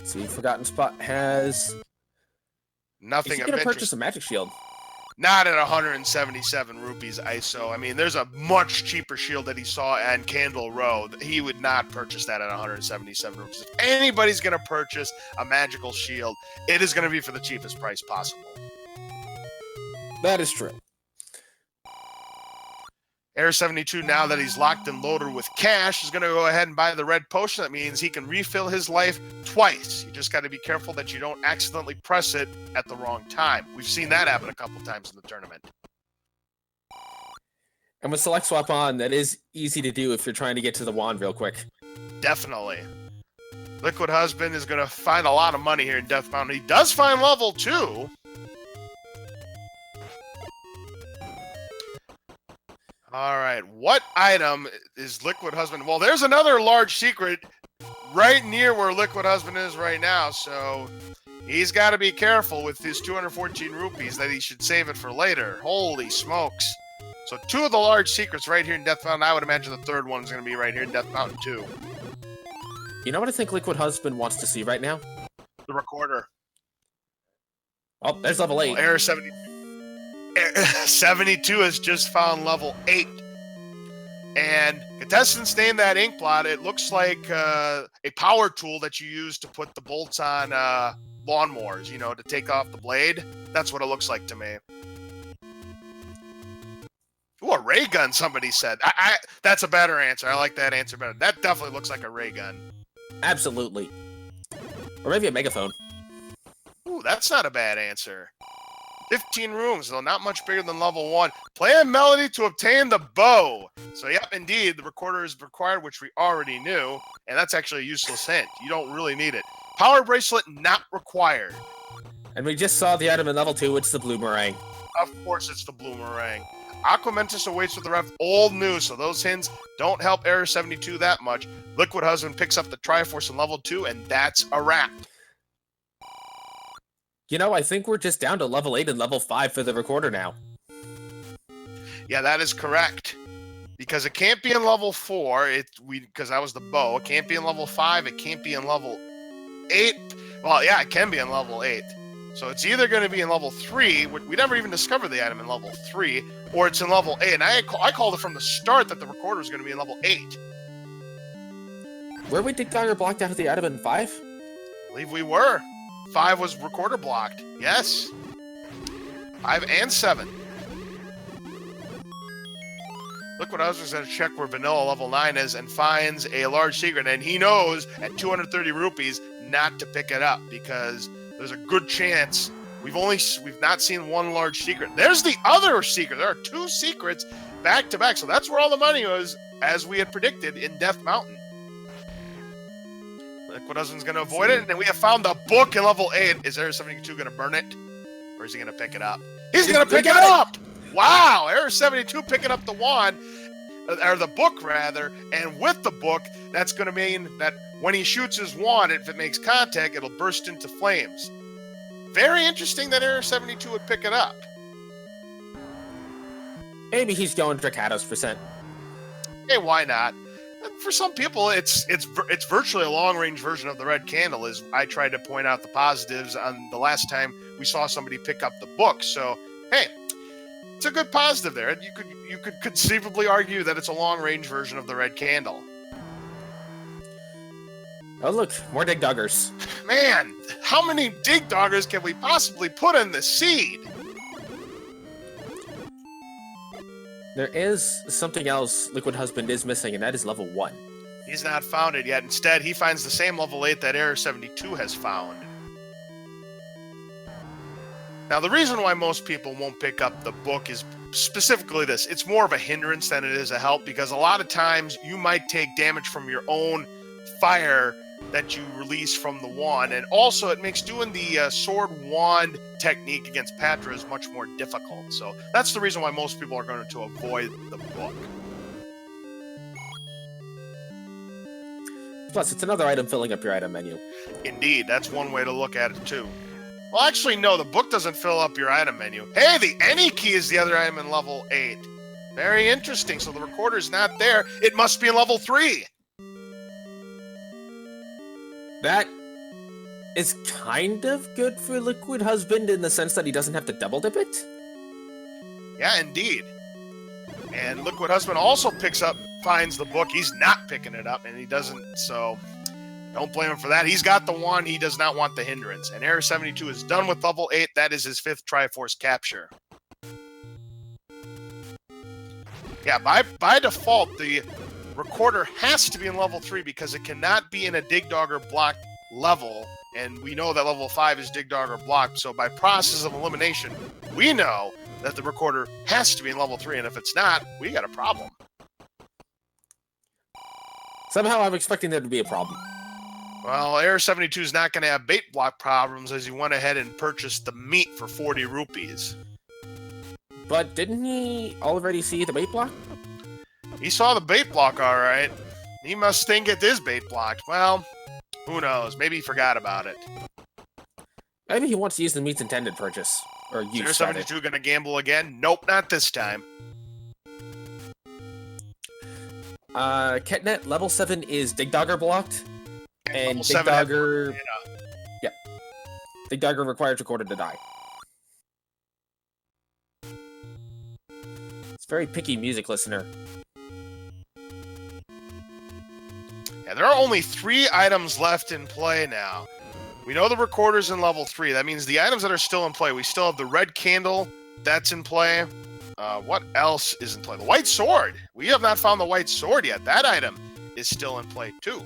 See, Forgotten Spot has... Nothing Is he of going to interest. purchase a magic shield? Not at 177 rupees ISO. I mean, there's a much cheaper shield that he saw at Candle Row. He would not purchase that at 177 rupees. If anybody's going to purchase a magical shield, it is going to be for the cheapest price possible. That is true. Error72, now that he's locked and loaded with cash, is going to go ahead and buy the red potion. That means he can refill his life twice. You just got to be careful that you don't accidentally press it at the wrong time. We've seen that happen a couple times in the tournament. And with Select Swap on, that is easy to do if you're trying to get to the wand real quick. Definitely. Liquid Husband is going to find a lot of money here in Death Mountain. He does find level 2. All right, what item is Liquid Husband? Well, there's another large secret right near where Liquid Husband is right now, so he's got to be careful with his 214 rupees that he should save it for later. Holy smokes. So 2 of the large secrets right here in Death Mountain. I would imagine the third one is going to be right here in Death Mountain too. You know what I think Liquid Husband wants to see right now? The recorder. Oh, there's level 8. Well, Error 72 has just found level 8. And contestants named that ink blot. It looks like a power tool that you use to put the bolts on lawnmowers, you know, to take off the blade. That's what it looks like to me. Ooh, a ray gun, somebody said. That's a better answer. I like that answer better. That definitely looks like a ray gun. Absolutely. Or maybe a megaphone. Ooh, that's not a bad answer. 15 rooms, though not much bigger than level 1. Play a melody to obtain the bow. So, yep, indeed, the recorder is required, which we already knew. And that's actually a useless hint. You don't really need it. Power bracelet, not required. And we just saw the item in level 2. It's the Bloomerang. Of course, it's the Bloomerang. Aquamentus awaits with the ref. Old news, so those hints don't help Error72 that much. Liquid Husband picks up the Triforce in level 2, and that's a wrap. You know, I think we're just down to level 8 and level 5 for the recorder now. Yeah, that is correct. Because it can't be in level 4, because that was the bow. It can't be in level 5, it can't be in level 8. Well, yeah, it can be in level 8. So it's either going to be in level 3, we never even discovered the item in level 3, or it's in level 8. And I called it from the start that the recorder was going to be in level 8. Were we Dig Dogger blocked out of the item in 5? I believe we were. 5 was recorder blocked. Yes. 5 and 7. Liquid Husband's going to check where Vanilla level 9 is and finds a large secret. And he knows at 230 rupees not to pick it up because there's a good chance we've not seen one large secret. There's the other secret. There are 2 secrets back to back. So that's where all the money was, as we had predicted in Death Mountain. Liquid Husband's going to avoid it, and then we have found the book in level 8. Is Error72 going to burn it, or is he going to pick it up? He's going to pick it up! Wow, Error72 picking up the wand, or the book rather, and with the book, that's going to mean that when he shoots his wand, if it makes contact, it'll burst into flames. Very interesting that Error72 would pick it up. Maybe he's going Dracados %. Hey, why not? For some people, it's virtually a long-range version of the red candle, as I tried to point out the positives on the last time we saw somebody pick up the book. So, hey, it's a good positive there. You could conceivably argue that it's a long-range version of the red candle. Oh, look, more Dig Doggers. Man, how many Dig Doggers can we possibly put in the seed? There is something else Liquid Husband is missing, and that is level 1. He's not found it yet. Instead, he finds the same level 8 that Error72 has found. Now, the reason why most people won't pick up the book is specifically this. It's more of a hindrance than it is a help, because a lot of times you might take damage from your own fire that you release from the wand, and also it makes doing the sword wand technique against Patra is much more difficult. So that's the reason why most people are going to avoid the book. Plus, it's another item filling up your item menu. Indeed, that's one way to look at it too. Well, actually, no, the book doesn't fill up your item menu. Hey, the any key is the other item in level 8. Very interesting. So the recorder's not there. It must be in level 3. That is kind of good for Liquid Husband in the sense that he doesn't have to double dip it. Yeah, indeed. And Liquid Husband also finds the book. He's not picking it up, and he doesn't, so don't blame him for that. He's got the one. He does not want the hindrance. And Error72 is done with level 8. That is his 5th Triforce capture. Yeah, by default, the recorder has to be in level 3 because it cannot be in a Dig Dogger blocked level. And we know that level 5 is Dig Dogger blocked. So by process of elimination, we know that the recorder has to be in level 3. And if it's not, we got a problem. Somehow I'm expecting there to be a problem. Well, Error72 is not going to have bait block problems as he went ahead and purchased the meat for 40 rupees. But didn't he already see the bait block? He saw the bait block, all right. He must think it is bait blocked. Well, who knows? Maybe he forgot about it. Maybe he wants to use the meat's intended purchase. Or use Is Error72 going to gamble again? Nope, not this time. Ketnet, level 7 is Dig Dogger blocked. And Dig Dig Dogger... Yeah. Dig Dogger requires recorder to die. It's a very picky music listener. Yeah, there are only 3 items left in play now. We know the recorder's in level 3. That means the items that are still in play, we still have the red candle. That's in play. What else is in play? The white sword. We have not found the white sword yet. That item is still in play, too.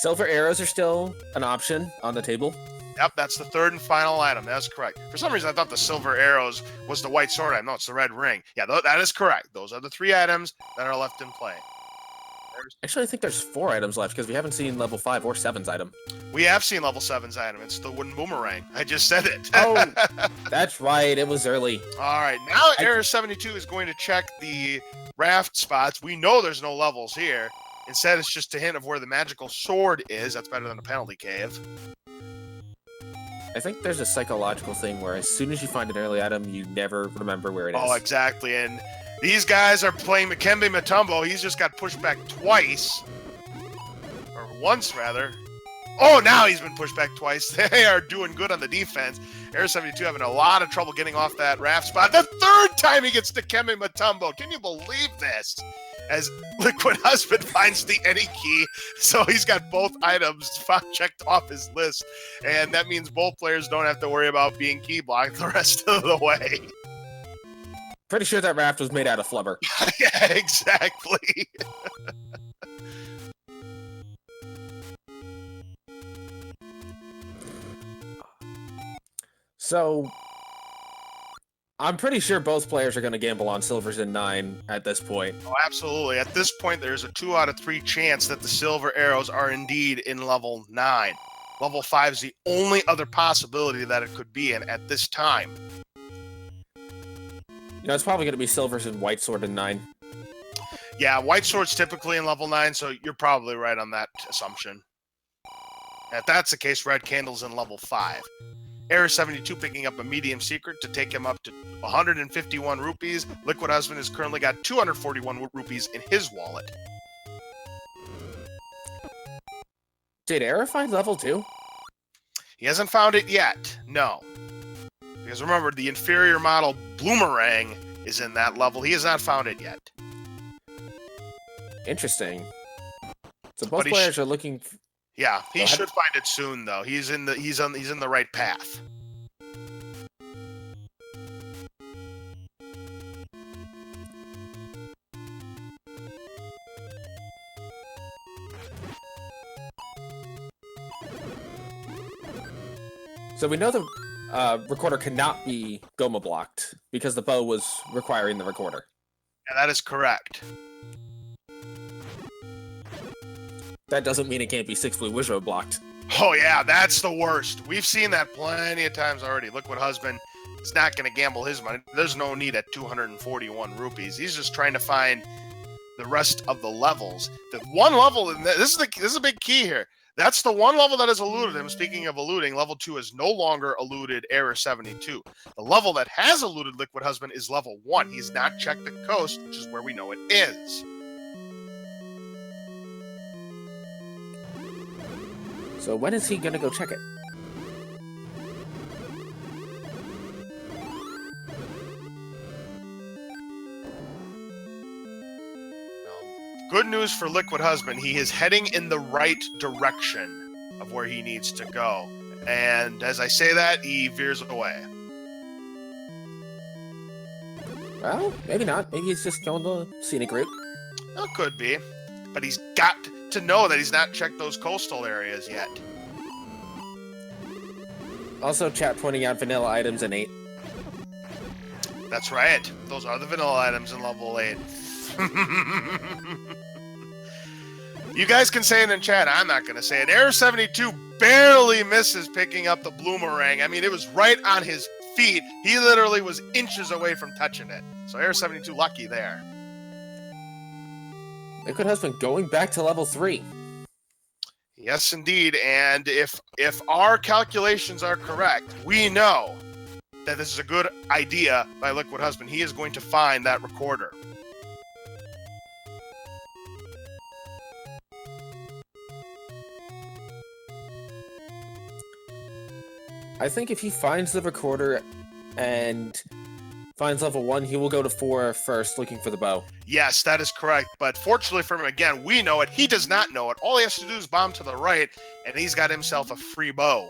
Silver arrows are still an option on the table. Yep, that's the 3rd and final item. That's correct. For some reason, I thought the silver arrows was the white sword item. No, it's the red ring. Yeah, that is correct. Those are the 3 items that are left in play. Actually, I think there's 4 items left because we haven't seen level 5 or 7's item. We have seen level 7's item. It's the wooden boomerang. I just said it. Oh, that's right. It was early. All right. Now, Error72 is going to check the raft spots. We know there's no levels here. Instead, it's just a hint of where the magical sword is. That's better than a penalty cave. I think there's a psychological thing where as soon as you find an early item, you never remember where it is. Oh, exactly. And these guys are playing Makembe Mutombo. He's just got pushed back twice. Or once, rather. Oh, now he's been pushed back twice. They are doing good on the defense. Error72 having a lot of trouble getting off that raft spot. The 3rd time he gets to Makembe Mutombo. Can you believe this? As Liquid Husband finds the any key. So he's got both items checked off his list. And that means both players don't have to worry about being key blocked the rest of the way. Pretty sure that raft was made out of flubber. Yeah, exactly. So, I'm pretty sure both players are going to gamble on silvers in 9 at this point. Oh, absolutely. At this point, there's a 2 out of 3 chance that the silver arrows are indeed in level 9. Level 5 is the only other possibility that it could be in at this time. You know, it's probably going to be silvers and white sword in 9. Yeah, white sword's typically in level 9, so you're probably right on that assumption. If that's the case, red candle's in level 5. Error72 picking up a medium secret to take him up to 151 rupees. Liquid Husband has currently got 241 rupees in his wallet. Did Error find level 2? He hasn't found it yet, no. Because remember, the inferior model Bloomerang is in that level. He has not found it yet. Interesting. So both players are looking... Yeah, he should find it soon, though. He's in the right path. So we know the recorder cannot be Goma blocked because the bow was requiring the recorder. Yeah, that is correct. That doesn't mean it can't be 6 Blue Wizard blocked. Oh yeah, that's the worst. We've seen that plenty of times already. Liquid Husband is not going to gamble his money. There's no need at 241 rupees. He's just trying to find the rest of the levels. The one level, and this is a big key here. That's the one level that has eluded him. Speaking of eluding, level 2 has no longer eluded Error72. The level that has eluded Liquid Husband is level 1. He's not checked the coast, which is where we know it is. So when is he going to go check it? Good news for Liquid Husband. He is heading in the right direction of where he needs to go. And as I say that, he veers away. Well, maybe not. Maybe he's just going the scenic route. Well, could be. But he's got to know that he's not checked those coastal areas yet. Also, chat pointing out vanilla items in 8. That's right. Those are the vanilla items in level 8. You guys can say it in chat. I'm not going to say it. Error72 barely misses picking up the bloomerang. I mean, it was right on his feet. He literally was inches away from touching it. So Error72 lucky there. Liquid Husband going back to level 3. Yes, indeed. And if our calculations are correct, we know that this is a good idea by Liquid Husband. He is going to find that recorder. I think if he finds the recorder and finds level 1, he will go to 4 first, looking for the bow. Yes, that is correct. But fortunately for him, again, we know it. He does not know it. All he has to do is bomb to the right, and he's got himself a free bow.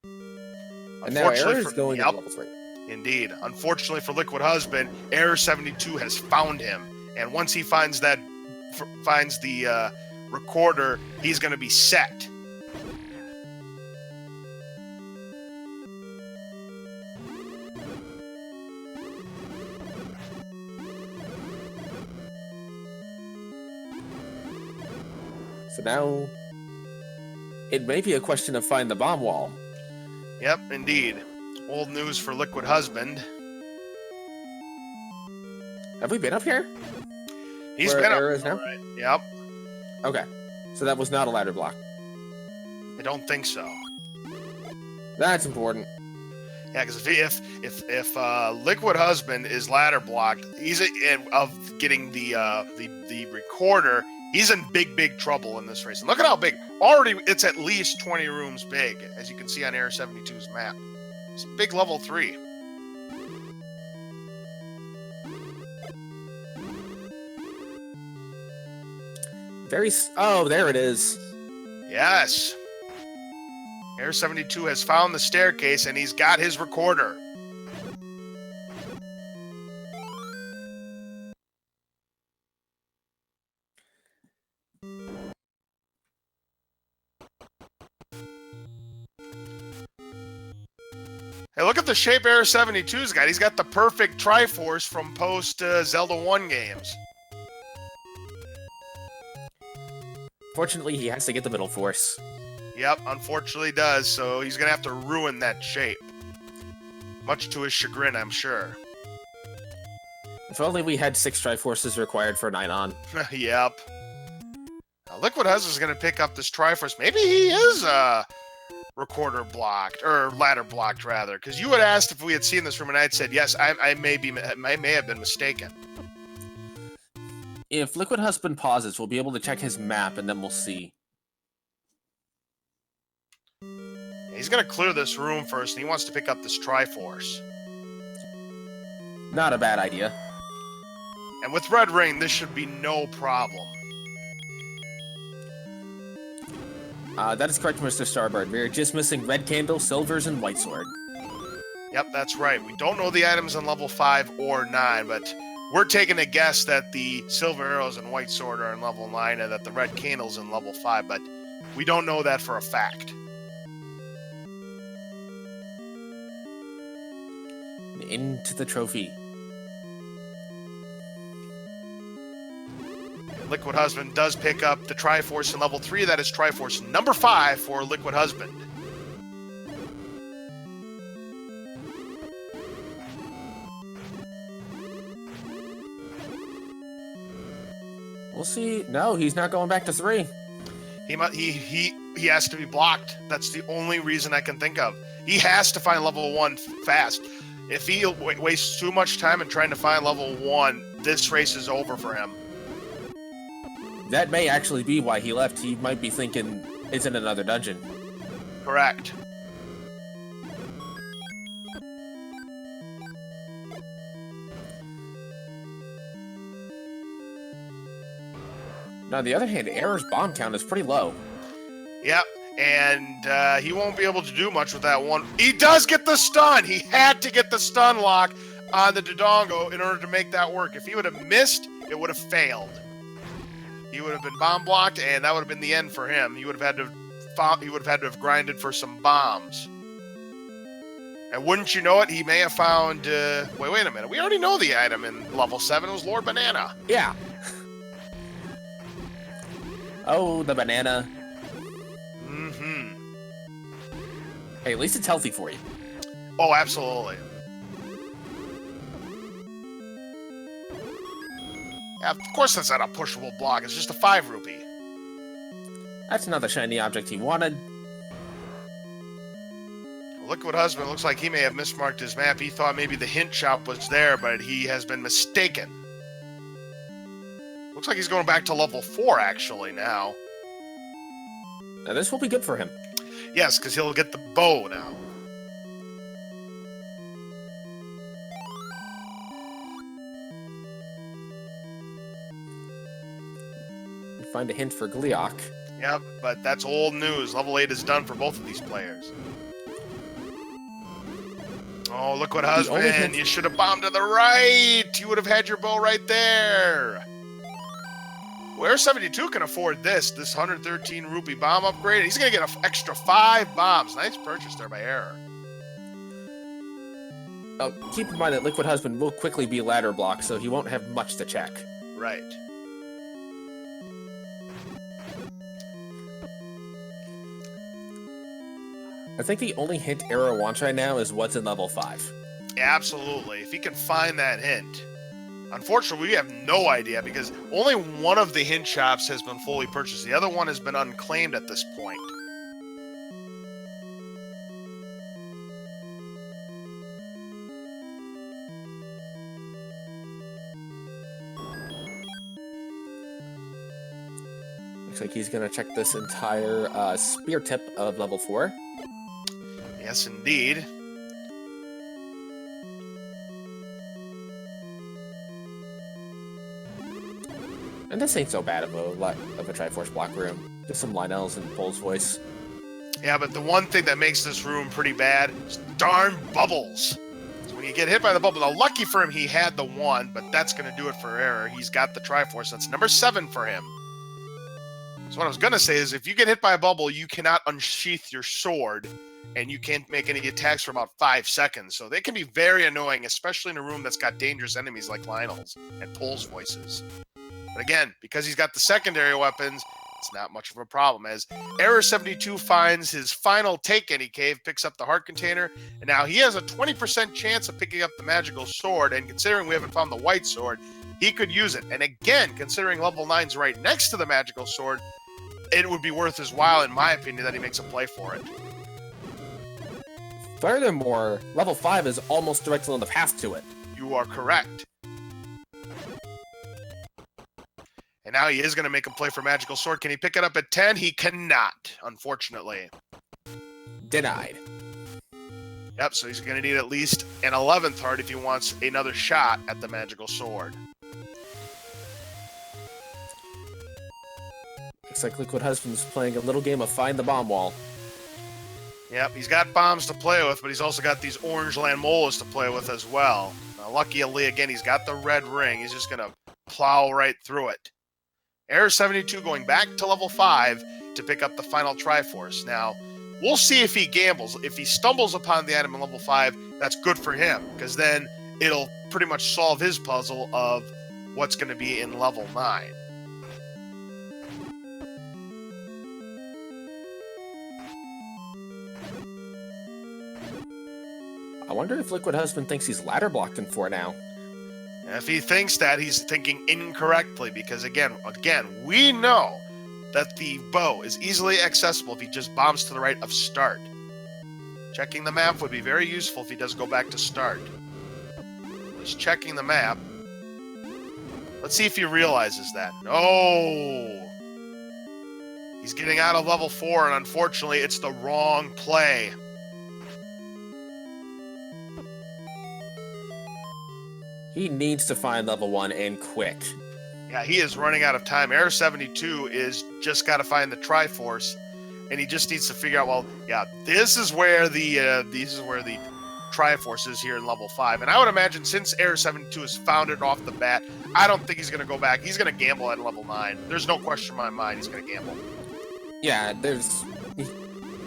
And now Error is going to level 3. Indeed. Unfortunately for Liquid Husband, Error72 has found him. And once he finds the recorder, he's going to be set. So now it may be a question of find the bomb wall. Yep, indeed. Old news for Liquid Husband. Have we been up here? He's Where been Error up is now? right. Yep. Okay. So that was not a ladder block. I don't think so. That's important. Yeah, because if Liquid Husband is ladder blocked, he's of getting the recorder. He's in big trouble in this race. And look at how big. Already, it's at least 20 rooms big, as you can see on Error72's map. It's big level 3. Oh, there it is. Yes. Error72 has found the staircase, and he's got his recorder. Hey, look at the shape Error72's got. He's got the perfect Triforce from post Zelda 1 games. Fortunately, he has to get the middle force. Yep, unfortunately does, so he's going to have to ruin that shape. Much to his chagrin, I'm sure. If only we had 6 Triforces required for 9 on. Yep. Now, Liquid Husband's going to pick up this Triforce. Maybe he is recorder blocked, or ladder blocked, rather. Because you had asked if we had seen this room, and I had said, yes, I may have been mistaken. If Liquid Husband pauses, we'll be able to check his map, and then we'll see. He's going to clear this room first, and he wants to pick up this Triforce. Not a bad idea. And with Red Ring, this should be no problem. That is correct, Mr. Starbird. We're just missing Red Candle, Silvers, and White Sword. Yep, that's right. We don't know the items on level 5 or 9, but we're taking a guess that the Silver Arrows and White Sword are in level 9 and that the Red Candle's in level 5, but we don't know that for a fact. Into the trophy. Liquid Husband does pick up the Triforce in level 3. That is Triforce number 5 for Liquid Husband. We'll see. No, he's not going back to 3. He has to be blocked. That's the only reason I can think of. He has to find level 1 fast. If he wastes too much time in trying to find level 1, this race is over for him. That may actually be why he left. He might be thinking it's in another dungeon. Correct. Now, on the other hand, Error's bomb count is pretty low. Yep, and he won't be able to do much with that one. He does get the stun! He had to get the stun lock on the Dodongo in order to make that work. If he would have missed, it would have failed. He would have been bomb blocked, and that would have been the end for him. He would have had to have grinded for some bombs. And wouldn't you know it, he may have found... wait a minute. We already know the item in level 7. It was Lord Banana. Yeah. Oh, the banana. Mm-hmm. Hey, at least it's healthy for you. Oh, absolutely. Yeah, of course that's not a pushable block. It's just a 5 rupee. That's not the shiny object he wanted. Liquid Husband looks like he may have mismarked his map. He thought maybe the hint shop was there, but he has been mistaken. Looks like he's going back to level 4, actually, now. Now, this will be good for him. Yes, because he'll get the bow now. Find a hint for Gleok. Yep, but that's old news. Level 8 is done for both of these players. Oh, Liquid Husband, you should have bombed to the right. You would have had your bow right there. Well, Error72 can afford this 113 rupee bomb upgrade. He's going to get an extra 5 bombs. Nice purchase there by Error. Oh, keep in mind that Liquid Husband will quickly be ladder blocked, so he won't have much to check. Right. I think the only hint Error wants right now is what's in level 5. Absolutely. If he can find that hint. Unfortunately, we have no idea because only one of the hint shops has been fully purchased. The other one has been unclaimed at this point. Looks like he's going to check this entire spear tip of level 4. Yes, indeed. And this ain't so bad of a Triforce block room. Just some Lionel's and Pole's voice. Yeah, but the one thing that makes this room pretty bad is darn bubbles. So when you get hit by the bubble, now lucky for him he had the 1, but that's going to do it for Error. He's got the Triforce. That's number 7 for him. So what I was going to say is if you get hit by a bubble, you cannot unsheath your sword, and you can't make any attacks for about 5 seconds. So they can be very annoying, especially in a room that's got dangerous enemies like Lionel's and Pole's voices. But again, because he's got the secondary weapons, it's not much of a problem. As Error72 finds his final Take Any Cave, picks up the heart container, and now he has a 20% chance of picking up the magical sword, and considering we haven't found the white sword, he could use it. And again, considering level 9's right next to the magical sword, it would be worth his while, in my opinion, that he makes a play for it. Furthermore, level 5 is almost directly on the path to it. You are correct. And now he is going to make a play for Magical Sword. Can he pick it up at 10? He cannot, unfortunately. Denied. Yep, so he's going to need at least an 11th heart if he wants another shot at the Magical Sword. Looks like Liquid Husband's playing a little game of Find the Bomb Wall. Yep, he's got bombs to play with, but he's also got these orange Landmolas to play with as well. Now, luckily, again, he's got the red ring. He's just going to plow right through it. Error72 going back to level 5 to pick up the final Triforce. Now, we'll see if he gambles. If he stumbles upon the item in level 5, that's good for him, because then it'll pretty much solve his puzzle of what's going to be in level 9. I wonder if Liquid Husband thinks he's ladder blocked in 4 now. And if he thinks that, he's thinking incorrectly, because again, we know that the bow is easily accessible if he just bombs to the right of start. Checking the map would be very useful if he does go back to start. Just checking the map. Let's see if he realizes that. No! He's getting out of level 4, and unfortunately, it's the wrong play. He needs to find level 1 and quick. Yeah, he is running out of time. Error72 is just got to find the Triforce, and he just needs to figure out. Well, yeah, this is where the Triforce is here in level 5, and I would imagine since Error72 has found it off the bat, I don't think he's going to go back. He's going to gamble at level 9. There's no question in my mind he's going to gamble. Yeah, there's,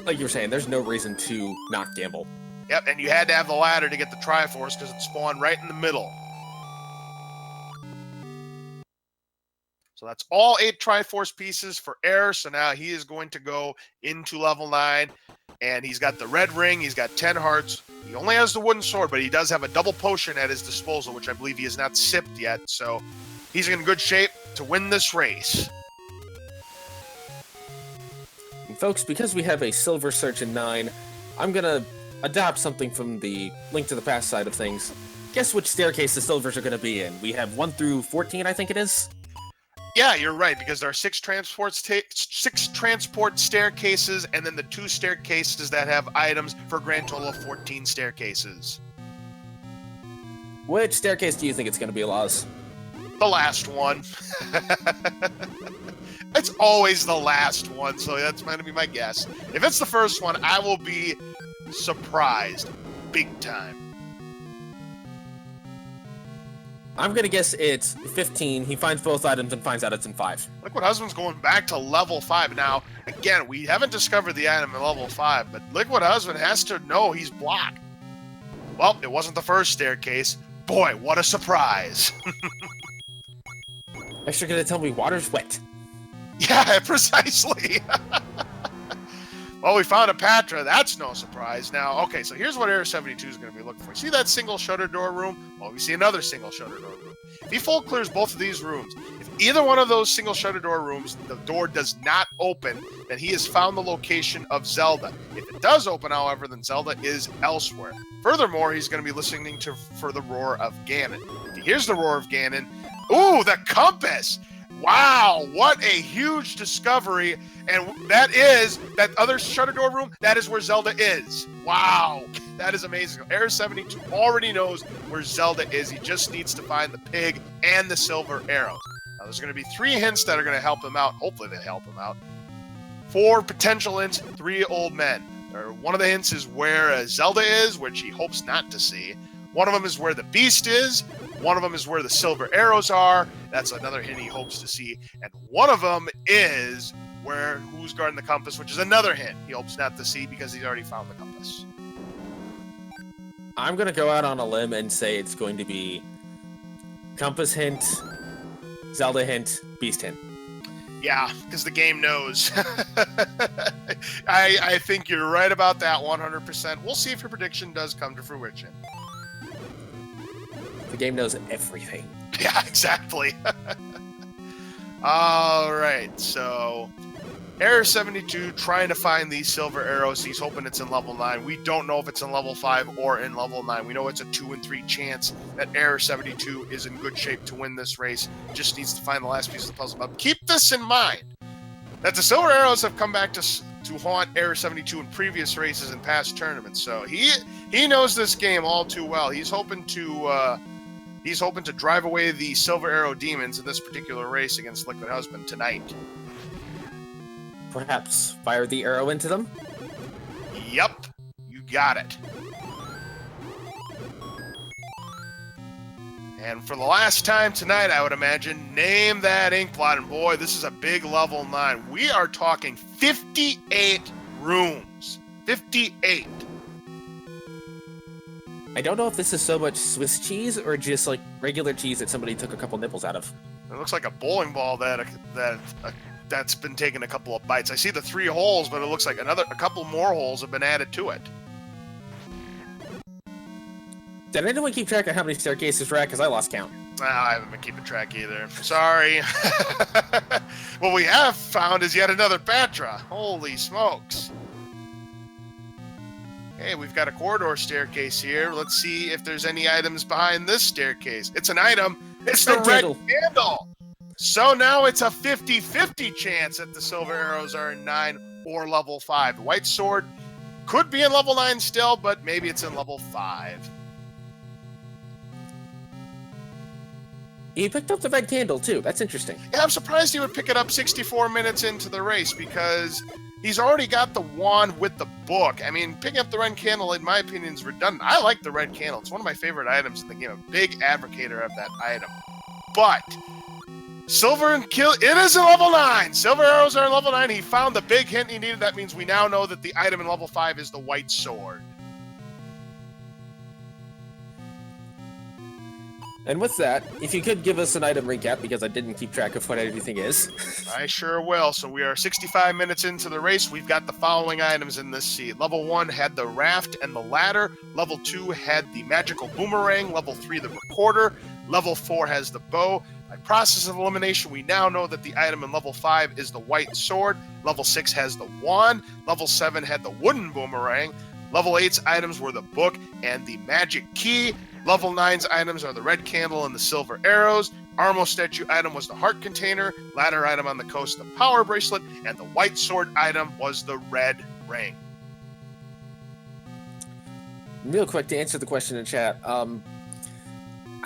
like you were saying, there's no reason to not gamble. Yep, and you had to have the ladder to get the Triforce because it spawned right in the middle. So that's all 8 Triforce pieces for Error. So now he is going to go into level 9, and he's got the red ring. He's got 10 hearts. He only has the wooden sword, but he does have a double potion at his disposal, which I believe he has not sipped yet. So he's in good shape to win this race. And folks, because we have a silver search in 9, I'm going to adopt something from the Link to the Past side of things. Guess which staircase the silvers are going to be in? We have 1 through 14, I think it is. Yeah, you're right, because there are 6 transport staircases, and then the 2 staircases that have items for a grand total of 14 staircases. Which staircase do you think it's going to be, Laz? The last one. It's always the last one, so that's going to be my guess. If it's the first one, I will be surprised big time. I'm going to guess it's 15. He finds both items and finds out it's in 5. Liquid Husband's going back to level 5. Now, again, we haven't discovered the item in level 5, but Liquid Husband has to know he's blocked. Well, it wasn't the first staircase. Boy, what a surprise. Next you're going to tell me water's wet. Yeah, precisely. Well, we found a Patra. That's no surprise. Now, okay, so here's what Error72 is going to be looking for. See that single shutter door room? Well, we see another single shutter door room. If he full clears both of these rooms, if either one of those single shutter door rooms, the door does not open, then he has found the location of Zelda. If it does open, however, then Zelda is elsewhere. Furthermore, he's going to be listening for the roar of Ganon. If he hears the roar of Ganon, ooh, the compass! Wow, what a huge discovery. And that other shutter door room, that is where Zelda is. Wow, that is amazing. Error72 already knows where Zelda is. He just needs to find the pig and the silver arrows. Now, there's going to be 3 hints that are going to help him out. Hopefully they help him out. 4 potential hints, 3 old men. One of the hints is where Zelda is, which he hopes not to see. One of them is where the beast is. One of them is where the silver arrows are. That's another hint he hopes to see. And one of them is who's guarding the compass, which is another hint he hopes not to see because he's already found the compass. I'm going to go out on a limb and say it's going to be compass hint, Zelda hint, beast hint. Yeah, because the game knows. I think you're right about that 100%. We'll see if your prediction does come to fruition. The game knows everything. Yeah, exactly. All right, so Error72 trying to find these silver arrows. He's hoping it's in level 9. We don't know if it's in level 5 or in level 9. We know it's a 2 in 3 chance that Error72 is in good shape to win this race. Just needs to find the last piece of the puzzle. But keep this in mind, that the silver arrows have come back to haunt Error72 in previous races and past tournaments. So he knows this game all too well. He's hoping to drive away the silver arrow demons in this particular race against Liquid Husband tonight. Perhaps fire the arrow into them? Yep, you got it. And for the last time tonight, I would imagine, name that ink blot. And boy, this is a big level 9. We are talking 58 rooms. 58. I don't know if this is so much Swiss cheese or just like regular cheese that somebody took a couple nibbles out of. It looks like a bowling ball that's been taking a couple of bites. I see the 3 holes, but it looks like a couple more holes have been added to it. Did anyone keep track of how many staircases we're at? Because I lost count. I haven't been keeping track either. Sorry. What we have found is yet another Patra. Holy smokes. Hey, we've got a corridor staircase here. Let's see if there's any items behind this staircase. It's an item. It's the red candle. So now it's a 50-50 chance that the silver arrows are in 9 or level 5. The white sword could be in level 9 still, but maybe it's in level 5. He picked up the red candle, too. That's interesting. Yeah, I'm surprised he would pick it up 64 minutes into the race because he's already got the wand with the book. I mean, picking up the red candle, in my opinion, is redundant. I like the red candle. It's one of my favorite items in the game. A big advocator of that item. But Silver and Kill, it is a level 9. Silver arrows are in level 9. He found the big hint he needed. That means we now know that the item in level 5 is the white sword. And with that, if you could give us an item recap, because I didn't keep track of what everything is. I sure will. So we are 65 minutes into the race. We've got the following items in this seed. Level 1 had the raft and the ladder. Level 2 had the magical boomerang. Level 3, the recorder. Level 4 has the bow. By process of elimination, we now know that the item in level 5 is the white sword. Level 6 has the wand. Level 7 had the wooden boomerang. Level 8's items were the book and the magic key. Level 9's items are the red candle and the silver arrows. Armo statue item was the heart container. Ladder item on the coast, the power bracelet. And the white sword item was the red ring. Real quick, to answer the question in chat,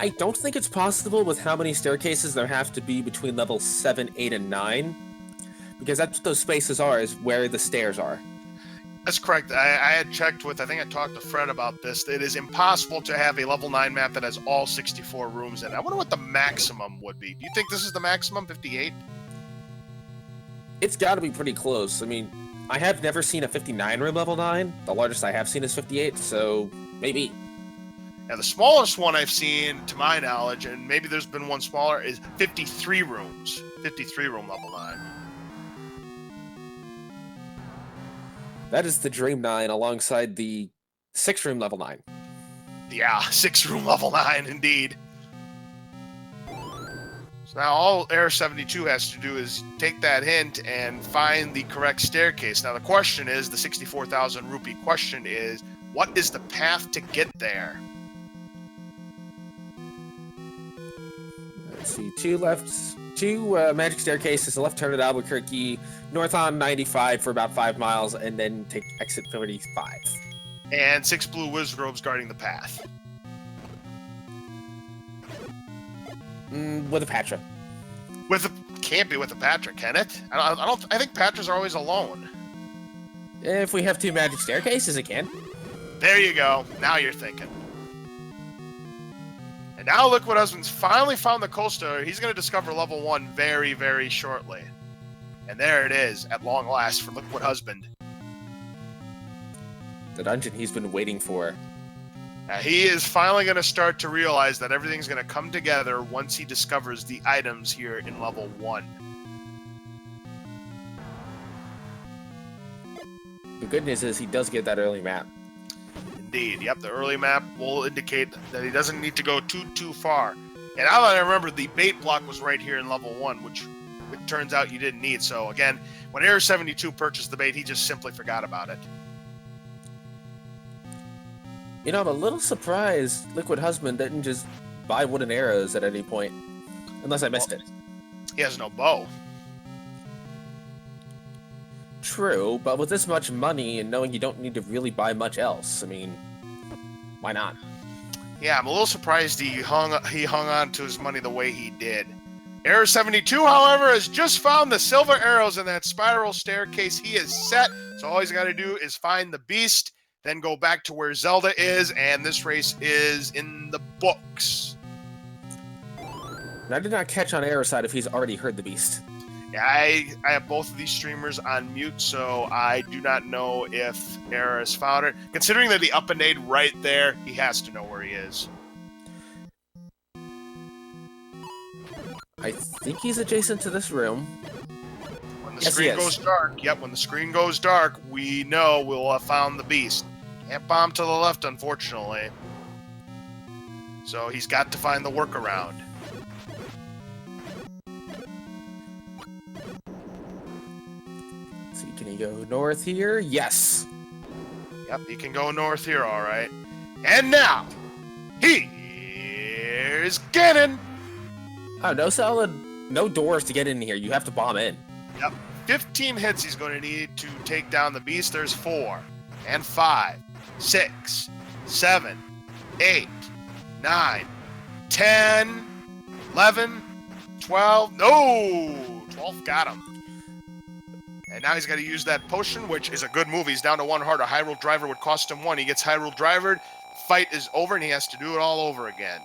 I don't think it's possible with how many staircases there have to be between levels 7, 8, and 9. Because that's what those spaces are, is where the stairs are. That's correct. I had checked with, I think I talked to Fred about this. It is impossible to have a level 9 map that has all 64 rooms in it. I wonder what the maximum would be. Do you think this is the maximum, 58? It's got to be pretty close. I mean, I have never seen a 59 room level 9. The largest I have seen is 58, so maybe. Now, the smallest one I've seen, to my knowledge, and maybe there's been one smaller, is 53 rooms. 53 room level 9. That is the Dream 9 alongside the 6 room level 9. Yeah, 6 room level 9, indeed. So now all Error72 has to do is take that hint and find the correct staircase. Now the question is, the 64,000 rupee question is, what is the path to get there? Let's see, two magic staircases, a left turn at Albuquerque, north on 95 for about 5 miles, and then take exit 35. And 6 blue wizards guarding the path. With a Patra. Can't be with a Patra, can it? I think Patras are always alone. If we have 2 magic staircases, it can. There you go. Now you're thinking. And now Liquid Husband's finally found the coaster. He's going to discover level 1 very, very shortly. And there it is, at long last, for Liquid Husband. The dungeon he's been waiting for. Now, he is finally going to start to realize that everything's going to come together once he discovers the items here in level 1. The good news is he does get that early map. Indeed. Yep, the early map will indicate that he doesn't need to go too far. And now that I remember, the bait block was right here in level 1, which it turns out you didn't need. So again, when Error72 purchased the bait, he just simply forgot about it. You know, I'm a little surprised Liquid Husband didn't just buy wooden arrows at any point. Unless I missed it. He has no bow. True, but with this much money and knowing you don't need to really buy much else, I mean, why not? Yeah, I'm a little surprised he hung on to his money the way he did. Error72, however, has just found the silver arrows in that spiral staircase. He is set, so all he's got to do is find the beast, then go back to where Zelda is, and this race is in the books. And I did not catch on Error's side if he's already heard the beast. Yeah, I have both of these streamers on mute, so I do not know if Error has found it. Considering that the up and aid right there, he has to know where he is. I think he's adjacent to this room. When the screen goes dark, when the screen goes dark, we know we'll have found the beast. Can't bomb to the left, unfortunately. So he's got to find the workaround. So can he go north here? Yes. Yep, he can go north here, all right. And now, here's Ganon. Oh, no doors to get in here. You have to bomb in. Yep, 15 hits he's going to need to take down the beast. There's 4, and 5, 6, 7, 8, 9, 10. 11, 12. No! 12 got him. And now he's got to use that potion, which is a good move. He's down to 1 heart. A Hyrule Driver would cost him 1. He gets Hyrule Drivered. Fight is over, and he has to do it all over again.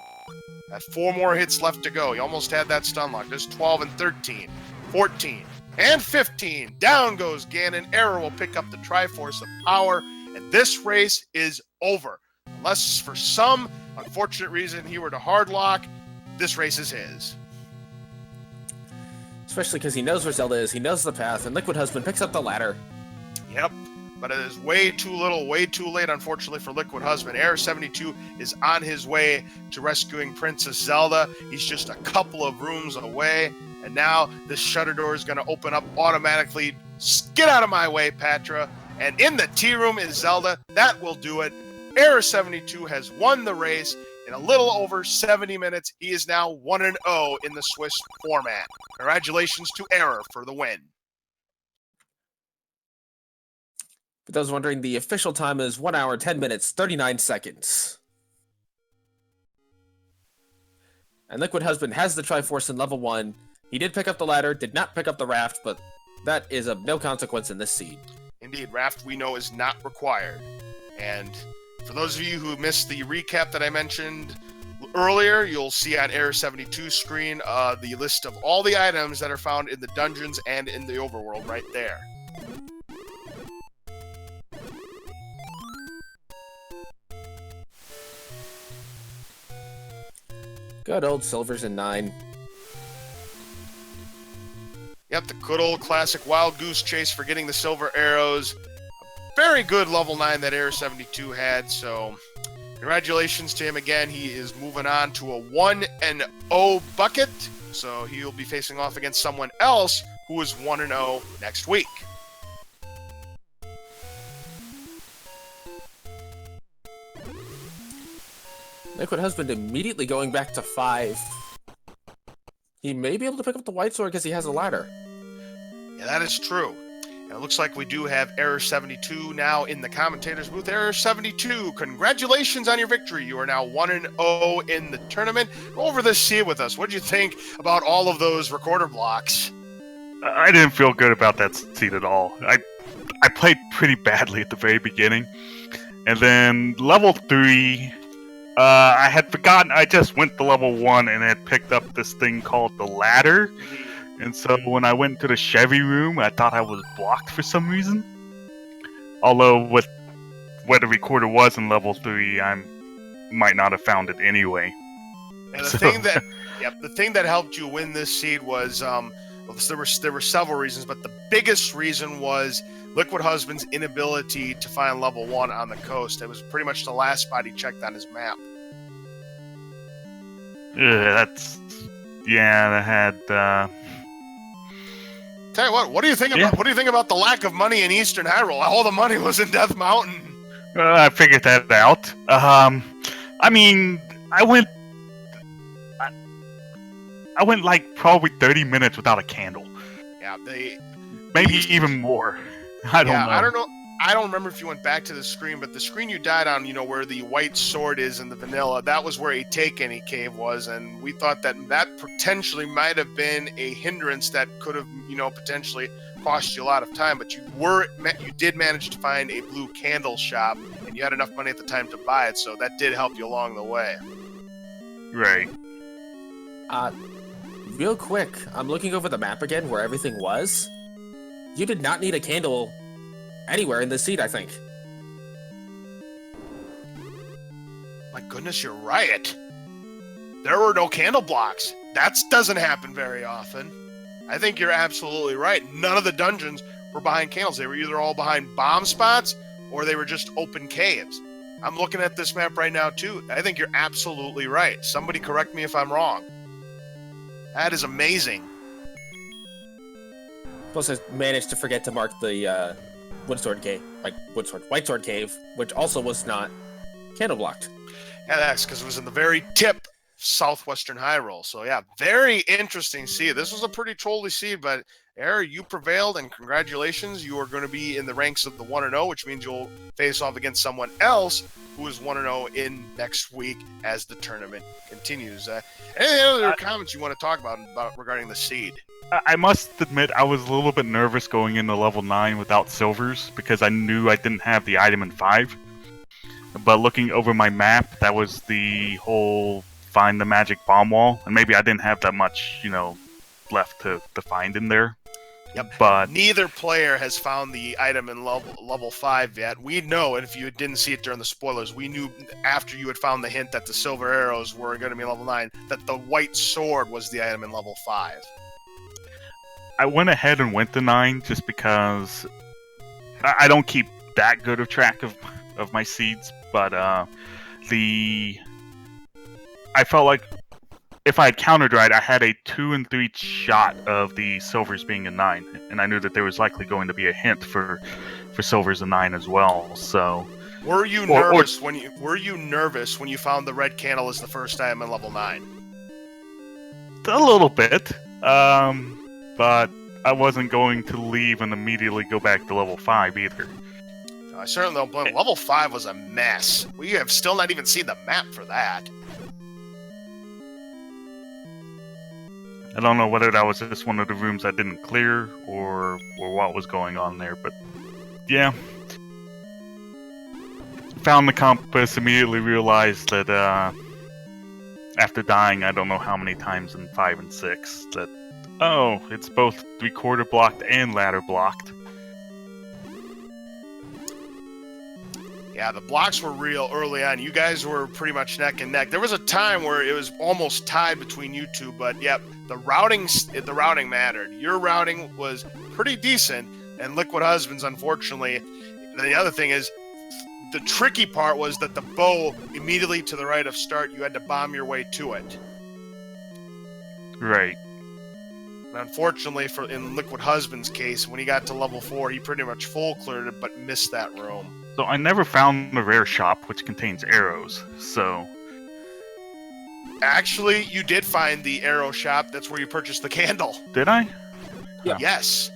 Got 4 more hits left to go. He almost had that stun lock. There's 12 and 13, 14, and 15. Down goes Ganon. Error will pick up the Triforce of Power, and this race is over. Unless for some unfortunate reason he were to hard lock, this race is his. Especially because he knows where Zelda is, he knows the path, and Liquid Husband picks up the ladder. Yep, but it is way too little, way too late, unfortunately, for Liquid Husband. Error72 is on his way to rescuing Princess Zelda. He's just a couple of rooms away, and now this shutter door is going to open up automatically. Get out of my way, Patra. And in the tea room is Zelda. That will do it. Error72 has won the race in a little over 70 minutes. He is now 1-0 in the Swiss format. Congratulations to Error for the win. For those wondering, the official time is 1 hour, 10 minutes, 39 seconds. And Liquid Husband has the Triforce in level 1. He did pick up the ladder, did not pick up the raft, but that is of no consequence in this seed. Indeed, raft we know is not required. And for those of you who missed the recap that I mentioned earlier, you'll see on Error72's screen the list of all the items that are found in the dungeons and in the overworld right there. Good old Silvers in 9. Yep, the good old classic Wild Goose Chase for getting the silver arrows. Very good level 9 that Error72 had, so congratulations to him again. He is moving on to a 1-0 bucket, so he'll be facing off against someone else who is 1-0 next week. Liquid Husband immediately going back to 5. He may be able to pick up the white sword because he has a ladder. Yeah, that is true. And it looks like we do have Error72 now in the commentator's booth. Error72, congratulations on your victory. You are now 1-0 in the tournament. Go over this seed with us. What did you think about all of those recorder blocks? I didn't feel good about that seed at all. I played pretty badly at the very beginning. And then level 3, I had forgotten. I just went to level 1 and had picked up this thing called the ladder. And so when I went to the Chevy room, I thought I was blocked for some reason. Although with where the recorder was in level 3, I might not have found it anyway. And the thing that helped you win this seed was there were several reasons, but the biggest reason was Liquid Husband's inability to find level 1 on the coast. It was pretty much the last spot he checked on his map. That had. Tell you what do you think about the lack of money in Eastern Hyrule? All the money was in Death Mountain. I figured that out. I mean, I went like probably 30 minutes without a candle. Yeah, maybe even more. I don't know. I don't know. I don't remember if you went back to the screen, but the screen you died on, where the white sword is in the vanilla, that was where a Take Any cave was, and we thought that potentially might have been a hindrance that could have, potentially cost you a lot of time, but you did manage to find a blue candle shop, and you had enough money at the time to buy it, so that did help you along the way. Right. Real quick, I'm looking over the map again where everything was. You did not need a candle anywhere in this seed, I think. My goodness, you're right. There were no candle blocks. That doesn't happen very often. I think you're absolutely right. None of the dungeons were behind candles. They were either all behind bomb spots or they were just open caves. I'm looking at this map right now, too. I think you're absolutely right. Somebody correct me if I'm wrong. That is amazing. Plus, I managed to forget to mark the White Sword Cave, which also was not candle blocked. Yeah, that's because it was in the very tip southwestern Hyrule. So yeah, very interesting seed. This was a pretty trolly seed, but Error, you prevailed, and congratulations. You are going to be in the ranks of the 1-0, which means you'll face off against someone else who is 1-0 in next week as the tournament continues. Any other comments you want to talk about regarding the seed? I must admit, I was a little bit nervous going into level 9 without silvers because I knew I didn't have the item in 5. But looking over my map, that was the whole find the magic bomb wall, and maybe I didn't have that much, left to find in there. Yep. But neither player has found the item in level 5 yet. We know, and if you didn't see it during the spoilers, we knew after you had found the hint that the silver arrows were going to be level 9, that the white sword was the item in level 5. I went ahead and went to 9 just because I don't keep that good of track of my seeds, but I felt like if I had countered right, I had a 2 and 3 shot of the silvers being a 9, and I knew that there was likely going to be a hint for silvers a 9 as well. So, were you nervous when you found the red candle as the first item in level 9? A little bit, but I wasn't going to leave and immediately go back to level 5 either. I certainly don't blame. Level 5 was a mess. We have still not even seen the map for that. I don't know whether that was just one of the rooms I didn't clear or what was going on there, but yeah. Found the compass, immediately realized that after dying I don't know how many times in 5 and 6 that, oh, it's both 3/4 blocked and ladder blocked. Yeah, the blocks were real early on. You guys were pretty much neck and neck. There was a time where it was almost tied between you two, but yep, the routing mattered. Your routing was pretty decent, and Liquid Husbands, unfortunately. The other thing is, the tricky part was that the bow, immediately to the right of start, you had to bomb your way to it. Right. And unfortunately, in Liquid Husband's case, when he got to level 4, he pretty much full cleared it, but missed that room. So I never found the rare shop, which contains arrows, so... Actually, you did find the arrow shop. That's where you purchased the candle. Did I? Yeah. Yes.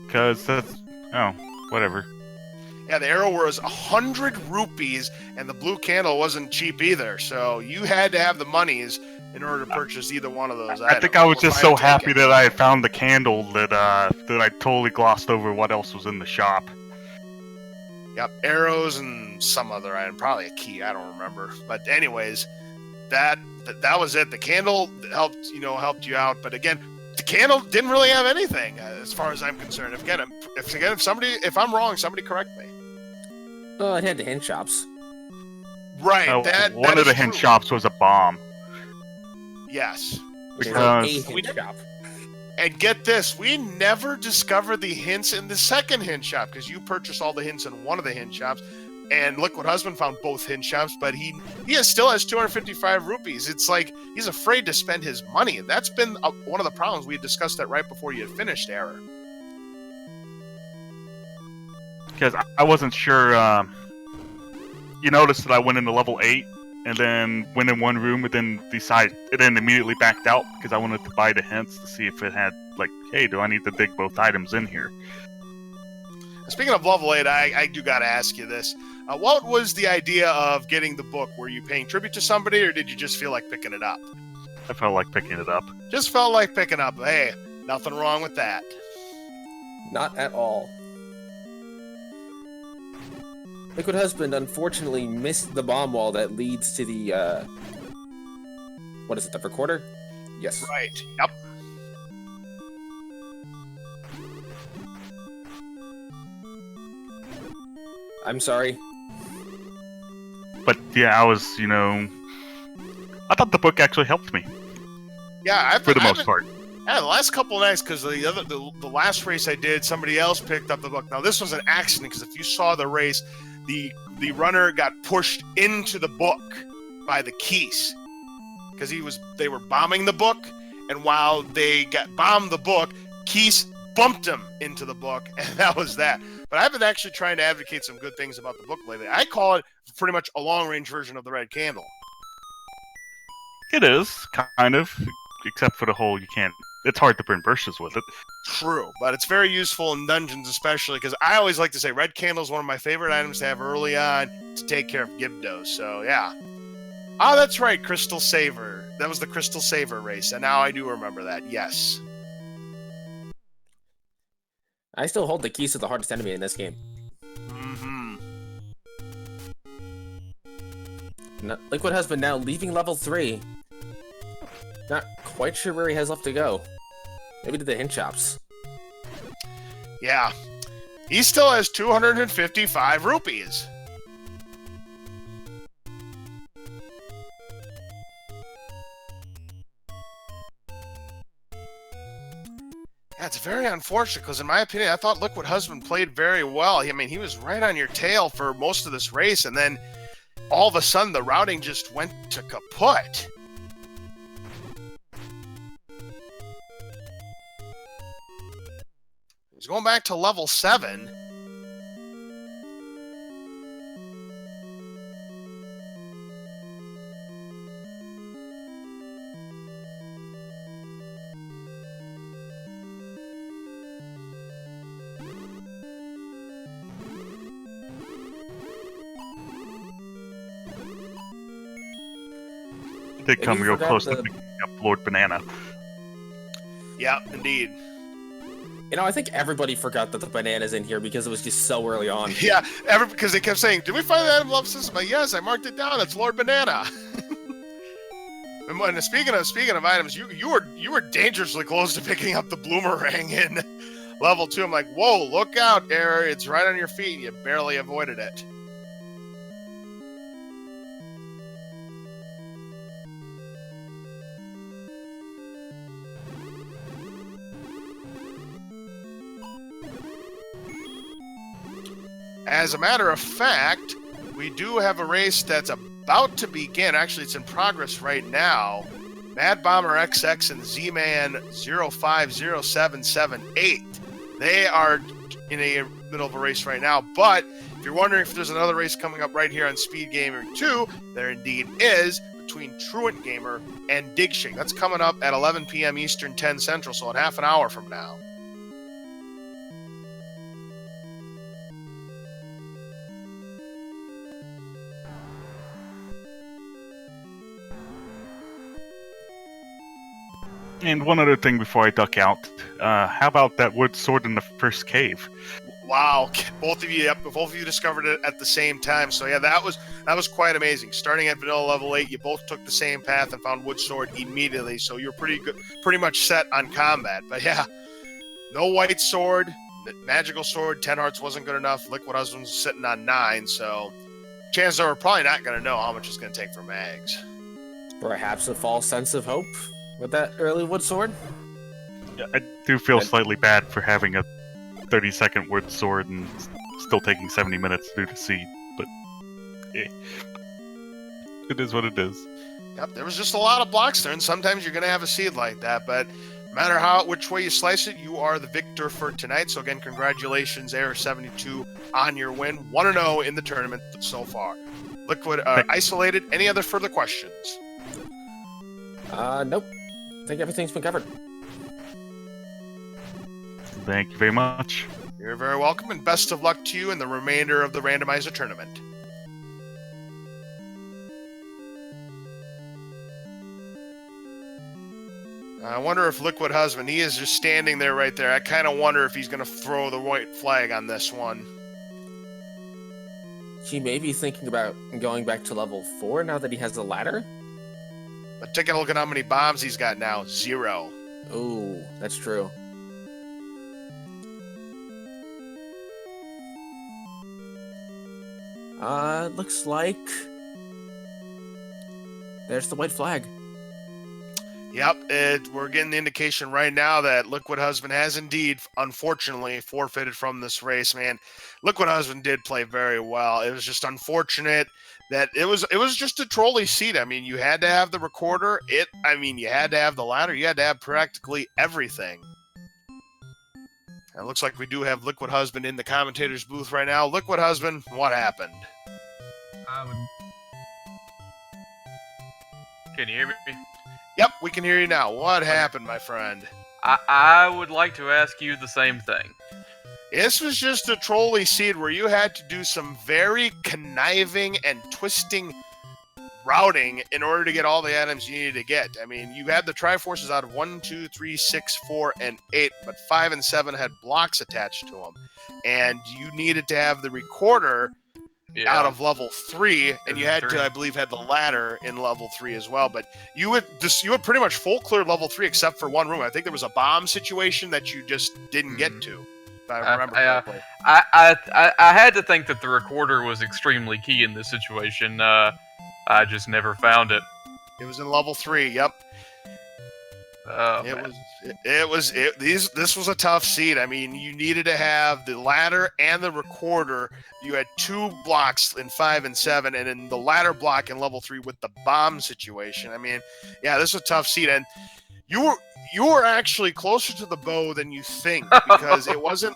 Because that's... oh, whatever. Yeah, the arrow was 100 rupees, and the blue candle wasn't cheap either, so you had to have the monies in order to purchase either one of those items. I think I was just so happy that I had found the candle that I totally glossed over what else was in the shop. Yep, arrows and some other item, probably a key, I don't remember. But anyways, that was it. The candle helped you out, but again, the candle didn't really have anything as far as I'm concerned. If I'm wrong, somebody correct me. Well, it had the hint shops. Right. One of the hint shops was a bomb. Yes. Because a hint shop. And get this, we never discovered the hints in the second hint shop, because you purchased all the hints in one of the hint shops, and Liquid Husband found both hint shops, but he still has 255 rupees. It's like he's afraid to spend his money. That's been one of the problems. We had discussed that right before you had finished Error. Because I wasn't sure. You noticed that I went into level 8 and then went in one room and then immediately backed out because I wanted to buy the hints to see if it had, like, hey, do I need to dig both items in here? Speaking of level 8, I do got to ask you this. What was the idea of getting the book? Were you paying tribute to somebody, or did you just feel like picking it up? I felt like picking it up. Just felt like picking up. Hey, nothing wrong with that. Not at all. Liquid Husband unfortunately missed the bomb wall that leads to the, what is it, the recorder? Yes. Right, yep. I'm sorry. But yeah, I was, I thought the book actually helped me. Yeah, for the most part. Yeah, the last couple of nights, because the last race I did, somebody else picked up the book. Now, this was an accident, because if you saw the race, the runner got pushed into the book by the keys, because they were bombing the book, and while they bombed the book, Keese bumped him into the book, and that was that. But I've been actually trying to advocate some good things about the book lately. I call it pretty much a long-range version of the Red Candle. It is, kind of. Except for the whole you can't... It's hard to burn bushes with it. True, but it's very useful in dungeons, especially because I always like to say red candle is one of my favorite items to have early on to take care of Gibdos. So yeah. Oh, that's right, Crystal Saver. That was the Crystal Saver race, and now I do remember that. Yes. I still hold the keys to the hardest enemy in this game. Mm-hmm. Liquid Husband now leaving level 3. Not quite sure where he has left to go. Maybe to the hint shops. Yeah. He still has 255 rupees. Yeah, it's very unfortunate because, in my opinion, I thought Liquid Husband played very well. I mean, he was right on your tail for most of this race, and then all of a sudden the routing just went to kaput. He's going back to level 7. They come real close to picking up Lord Banana. Yeah, indeed. You know, I think everybody forgot that the banana's in here because it was just so early on. Yeah, because they kept saying, "Did we find that in love system?" Like, yes, I marked it down. It's Lord Banana. And speaking of items, you were dangerously close to picking up the Bloomerang in level 2. I'm like, whoa, look out, Error! It's right on your feet. You barely avoided it. As a matter of fact, we do have a race that's about to begin. Actually, it's in progress right now. Mad Bomber XX and Z-Man 050778. They are in a middle of a race right now. But if you're wondering if there's another race coming up right here on Speed Gamer 2, there indeed is, between Truant Gamer and Digshake. That's coming up at 11 p.m. Eastern, 10 Central, so in half an hour from now. And one other thing before I duck out. How about that wood sword in the first cave? Wow, both of you discovered it at the same time. So yeah, that was quite amazing. Starting at vanilla level 8, you both took the same path and found wood sword immediately. So you're pretty much set on combat. But yeah, no white sword, magical sword, 10 hearts wasn't good enough. Liquid Husband's sitting on 9, so chances are we're probably not going to know how much it's going to take for mags. Perhaps a false sense of hope with that early wood sword? I do feel slightly bad for having a 30-second wood sword and still taking 70 minutes to do the seed, but it is what it is. Yep, there was just a lot of blocks there, and sometimes you're going to have a seed like that, but no matter which way you slice it, you are the victor for tonight. So again, congratulations, Error72, on your win. 1-0 in the tournament so far. Liquid isolated. Any other further questions? Nope. I think everything's been covered. Thank you very much. You're very welcome, and best of luck to you in the remainder of the Randomizer tournament. I wonder if Liquid Husband, he is just standing there right there. I kind of wonder if he's going to throw the white flag on this one. He may be thinking about going back to level 4 now that he has the ladder. But take a look at how many bombs he's got now. 0. Ooh, that's true. Looks like there's the white flag. Yep, we're getting the indication right now that Liquid Husband has indeed, unfortunately, forfeited from this race, man. Liquid Husband did play very well. It was just unfortunate that it was just a trolley seat. I mean, you had to have the recorder. You had to have the ladder. You had to have practically everything. It looks like we do have Liquid Husband in the commentator's booth right now. Liquid Husband, what happened? Can you hear me? Yep, we can hear you now. What happened, my friend? I would like to ask you the same thing. This was just a trolley seed where you had to do some very conniving and twisting routing in order to get all the items you needed to get. I mean, you had the Triforces out of 1, 2, 3, 6, 4, and 8, but 5 and 7 had blocks attached to them. And you needed to have the recorder out of level 3, and you had to, I believe, had the ladder in level 3 as well. But you had pretty much full cleared level 3 except for one room. I think there was a bomb situation that you just didn't get to. If I remember correctly. I had to think that the recorder was extremely key in this situation. I just never found it. It was in level 3. Yep. This was a tough seed. I mean, you needed to have the ladder and the recorder. You had 2 blocks in 5 and 7, and in the ladder block in level 3 with the bomb situation. I mean, yeah, this was a tough seed, and you were actually closer to the bow than you think, because it wasn't.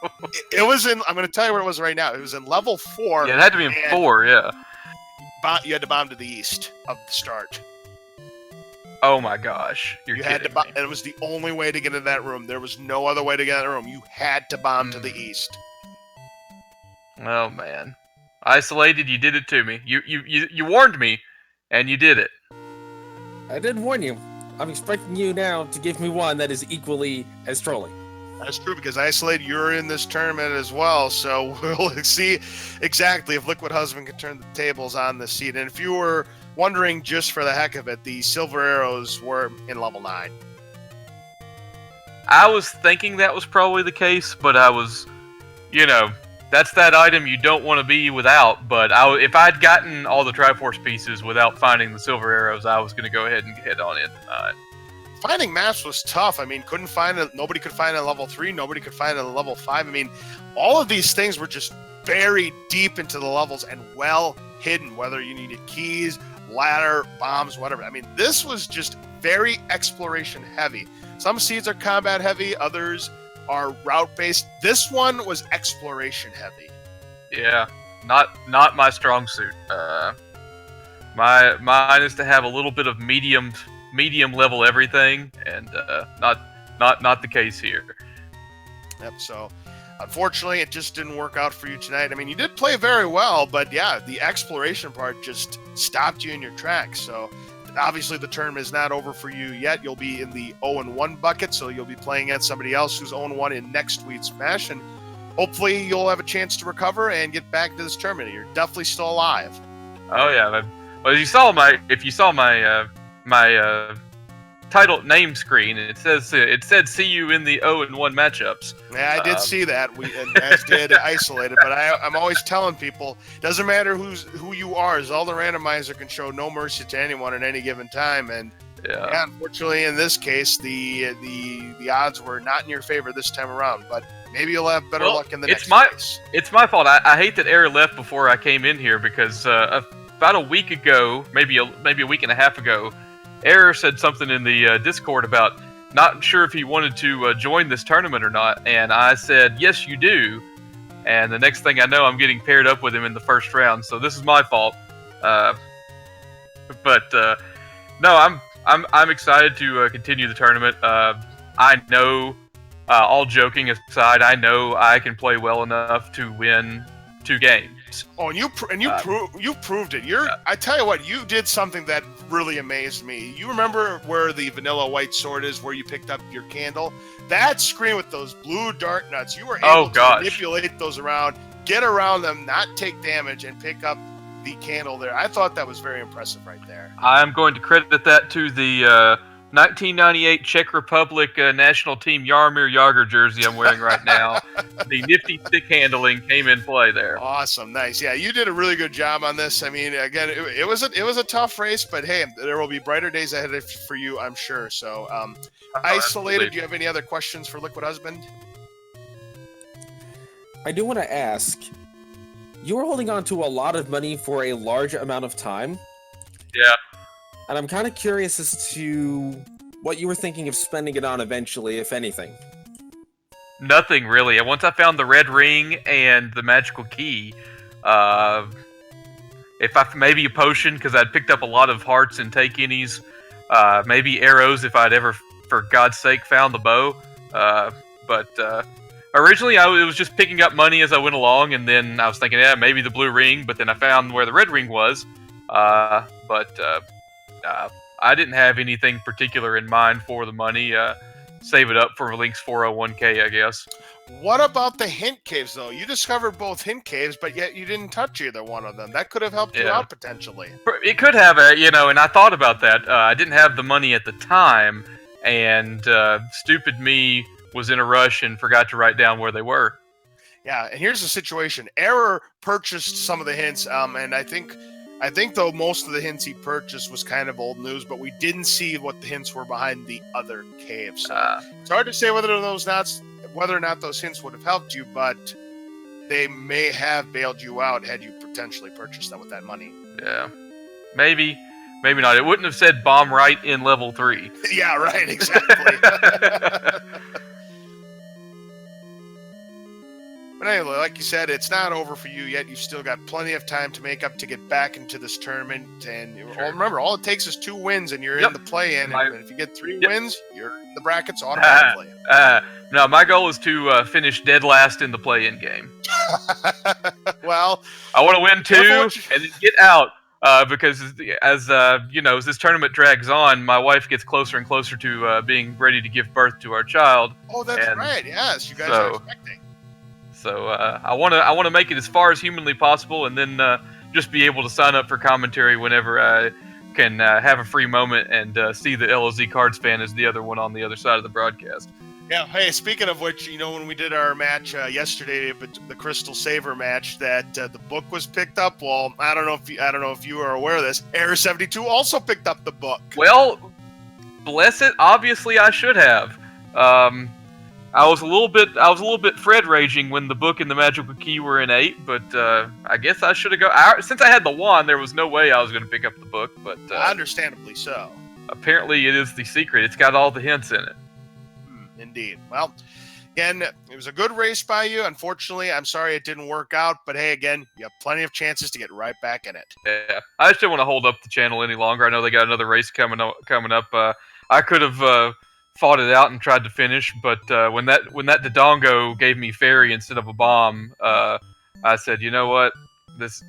It was in. I'm going to tell you where it was right now. It was in level 4. Yeah, it had to be in 4. Yeah. You had to bomb to the east of the start. Oh my gosh! You had to bomb, and it was the only way to get into that room. There was no other way to get in that room. You had to bomb to the east. Oh man, Isolated, you did it to me. You warned me, and you did it. I did warn you. I'm expecting you now to give me one that is equally as trolling. That's true, because Isolated, you're in this tournament as well, so we'll see exactly if Liquid Husband can turn the tables on this seed. And if you were wondering just for the heck of it, the silver arrows were in level 9. I was thinking that was probably the case, but I was, that's that item you don't want to be without. But if I'd gotten all the Triforce pieces without finding the silver arrows, I was going to go ahead and hit on it tonight. Finding maps was tough. I mean, nobody could find it at level 3, nobody could find it at level 5. I mean, all of these things were just buried deep into the levels and well hidden, whether you needed keys, ladder, bombs, whatever. I mean, this was just very exploration heavy. Some seeds are combat heavy, others are route based. This one was exploration heavy. Yeah, not my strong suit. Mine is to have a little bit of medium level everything, and not the case here. Yep. So, unfortunately, it just didn't work out for you tonight. I mean, you did play very well, but yeah, the exploration part just stopped you in your tracks. So, obviously, the tournament is not over for you yet. You'll be in the 0-1 bucket, so you'll be playing against somebody else who's 0-1 in next week's Smash, and hopefully, you'll have a chance to recover and get back to this tournament. You're definitely still alive. Oh yeah. Well, if you saw my title name screen, it said "See you in the 0-1 matchups." Yeah, I did see that. As did Isolated. But I'm always telling people, doesn't matter who you are. Zelda Randomizer can show no mercy to anyone at any given time. And yeah, unfortunately, in this case, the odds were not in your favor this time around. But maybe you'll have better luck in the next race. It's my fault. I hate that Error left before I came in here, because about a week ago, maybe a week and a half ago, Error said something in the Discord about not sure if he wanted to join this tournament or not, and I said, yes, you do. And the next thing I know, I'm getting paired up with him in the first round, so this is my fault. But no, I'm excited to continue the tournament. I know, all joking aside, I know I can play well enough to win 2 games. Oh, and you proved it. I tell you what, you did something that really amazed me. You remember where the vanilla white sword is, where you picked up your candle? That screen with those blue dart nuts, you were able to manipulate those around, get around them, not take damage, and pick up the candle there. I thought that was very impressive right there. I'm going to credit that to the 1998 Czech Republic national team Jaromir Jagr jersey I'm wearing right now. The nifty stick handling came in play there. Awesome, nice. Yeah, you did a really good job on this. I mean, again, it was a tough race, but hey, there will be brighter days ahead for you, I'm sure. So, Isolated, do you have any other questions for Liquid Husband? I do want to ask, you were holding on to a lot of money for a large amount of time. Yeah. And I'm kind of curious as to what you were thinking of spending it on eventually, if anything. Nothing, really. Once I found the red ring and the magical key, maybe a potion, because I'd picked up a lot of hearts and take-any's Maybe arrows if I'd ever, for God's sake, found the bow. But originally, it was just picking up money as I went along, and then I was thinking, yeah, maybe the blue ring. But then I found where the red ring was. I didn't have anything particular in mind for the money. Save it up for Link's 401k, I guess. What about the hint caves, though? You discovered both hint caves, but yet you didn't touch either one of them. That could have helped you out potentially. It could have, and I thought about that. I didn't have the money at the time, and stupid me was in a rush and forgot to write down where they were. Yeah, and here's the situation. Error purchased some of the hints, and I think though most of the hints he purchased was kind of old news, but we didn't see what the hints were behind the other caves. So it's hard to say whether or not those hints would have helped you, but they may have bailed you out had you potentially purchased them with that money. Yeah, maybe not. It wouldn't have said bomb right in level 3. Yeah, right. Exactly. But anyway, like you said, it's not over for you yet. You've still got plenty of time to make up to get back into this tournament. And remember, all it takes is 2 wins and you're in the play-in. And if you get 3 wins, you're in the brackets automatically. No, my goal is to finish dead last in the play-in game. Well, I want to win 2 and then get out. Because as this tournament drags on, my wife gets closer and closer to being ready to give birth to our child. Oh, that's right. Yes, you guys are expecting. So I want to make it as far as humanly possible, and then just be able to sign up for commentary whenever I can have a free moment and see the LOZ Cards fan as the other one on the other side of the broadcast. Yeah. Hey, speaking of which, when we did our match yesterday, the Crystal Saver match, that the book was picked up. Well, I don't know if you are aware of this. Error72 also picked up the book. Well, bless it. Obviously, I should have. I was a little bit Fred raging when the book and the magical key were in 8, but I guess I should have since I had the wand, there was no way I was going to pick up the book. But understandably so. Apparently, it is the secret. It's got all the hints in it. Indeed. Well, again, it was a good race by you. Unfortunately, I'm sorry it didn't work out, but hey, again, you have plenty of chances to get right back in it. Yeah, I just don't want to hold up the channel any longer. I know they got another race coming up. I could have fought it out and tried to finish, but when that Dodongo gave me fairy instead of a bomb, I said, you know what, this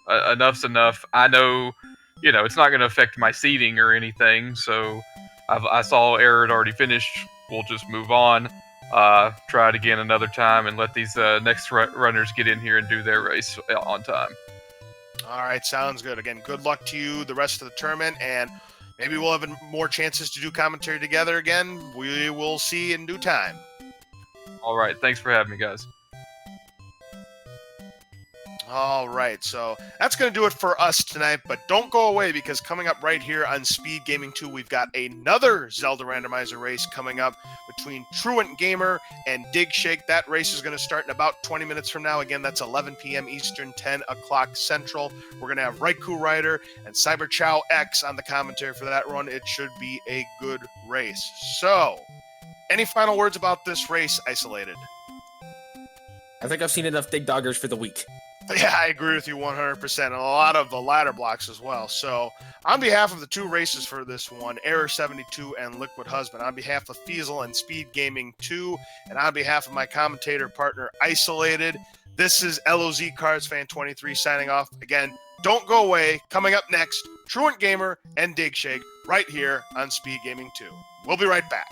enough's enough. I know, it's not going to affect my seeding or anything, so I saw Error had already finished. We'll just move on, try it again another time, and let these next runners get in here and do their race on time. All right, sounds good. Again, good luck to you the rest of the tournament, and maybe we'll have more chances to do commentary together again. We will see in due time. All right. Thanks for having me, guys. All right. So that's going to do it for us tonight. But don't go away, because coming up right here on Speed Gaming 2, we've got another Zelda Randomizer race coming up between Truant Gamer and Dig Shake. That race is going to start in about 20 minutes from now. Again, that's 11 p.m. Eastern, 10 o'clock Central. We're going to have Raikou Rider and Cyber Chow X on the commentary for that run. It should be a good race. So, any final words about this race, Isolated? I think I've seen enough Dig Doggers for the week. Yeah, I agree with you 100%. And a lot of the ladder blocks as well. So, on behalf of the 2 races for this one, Error72 and Liquid Husband, on behalf of Feasel and Speed Gaming 2, and on behalf of my commentator partner, Isolated, this is LOZ Cards Fan 23 signing off. Again, don't go away. Coming up next, Truant Gamer and Dig Shake right here on Speed Gaming 2. We'll be right back.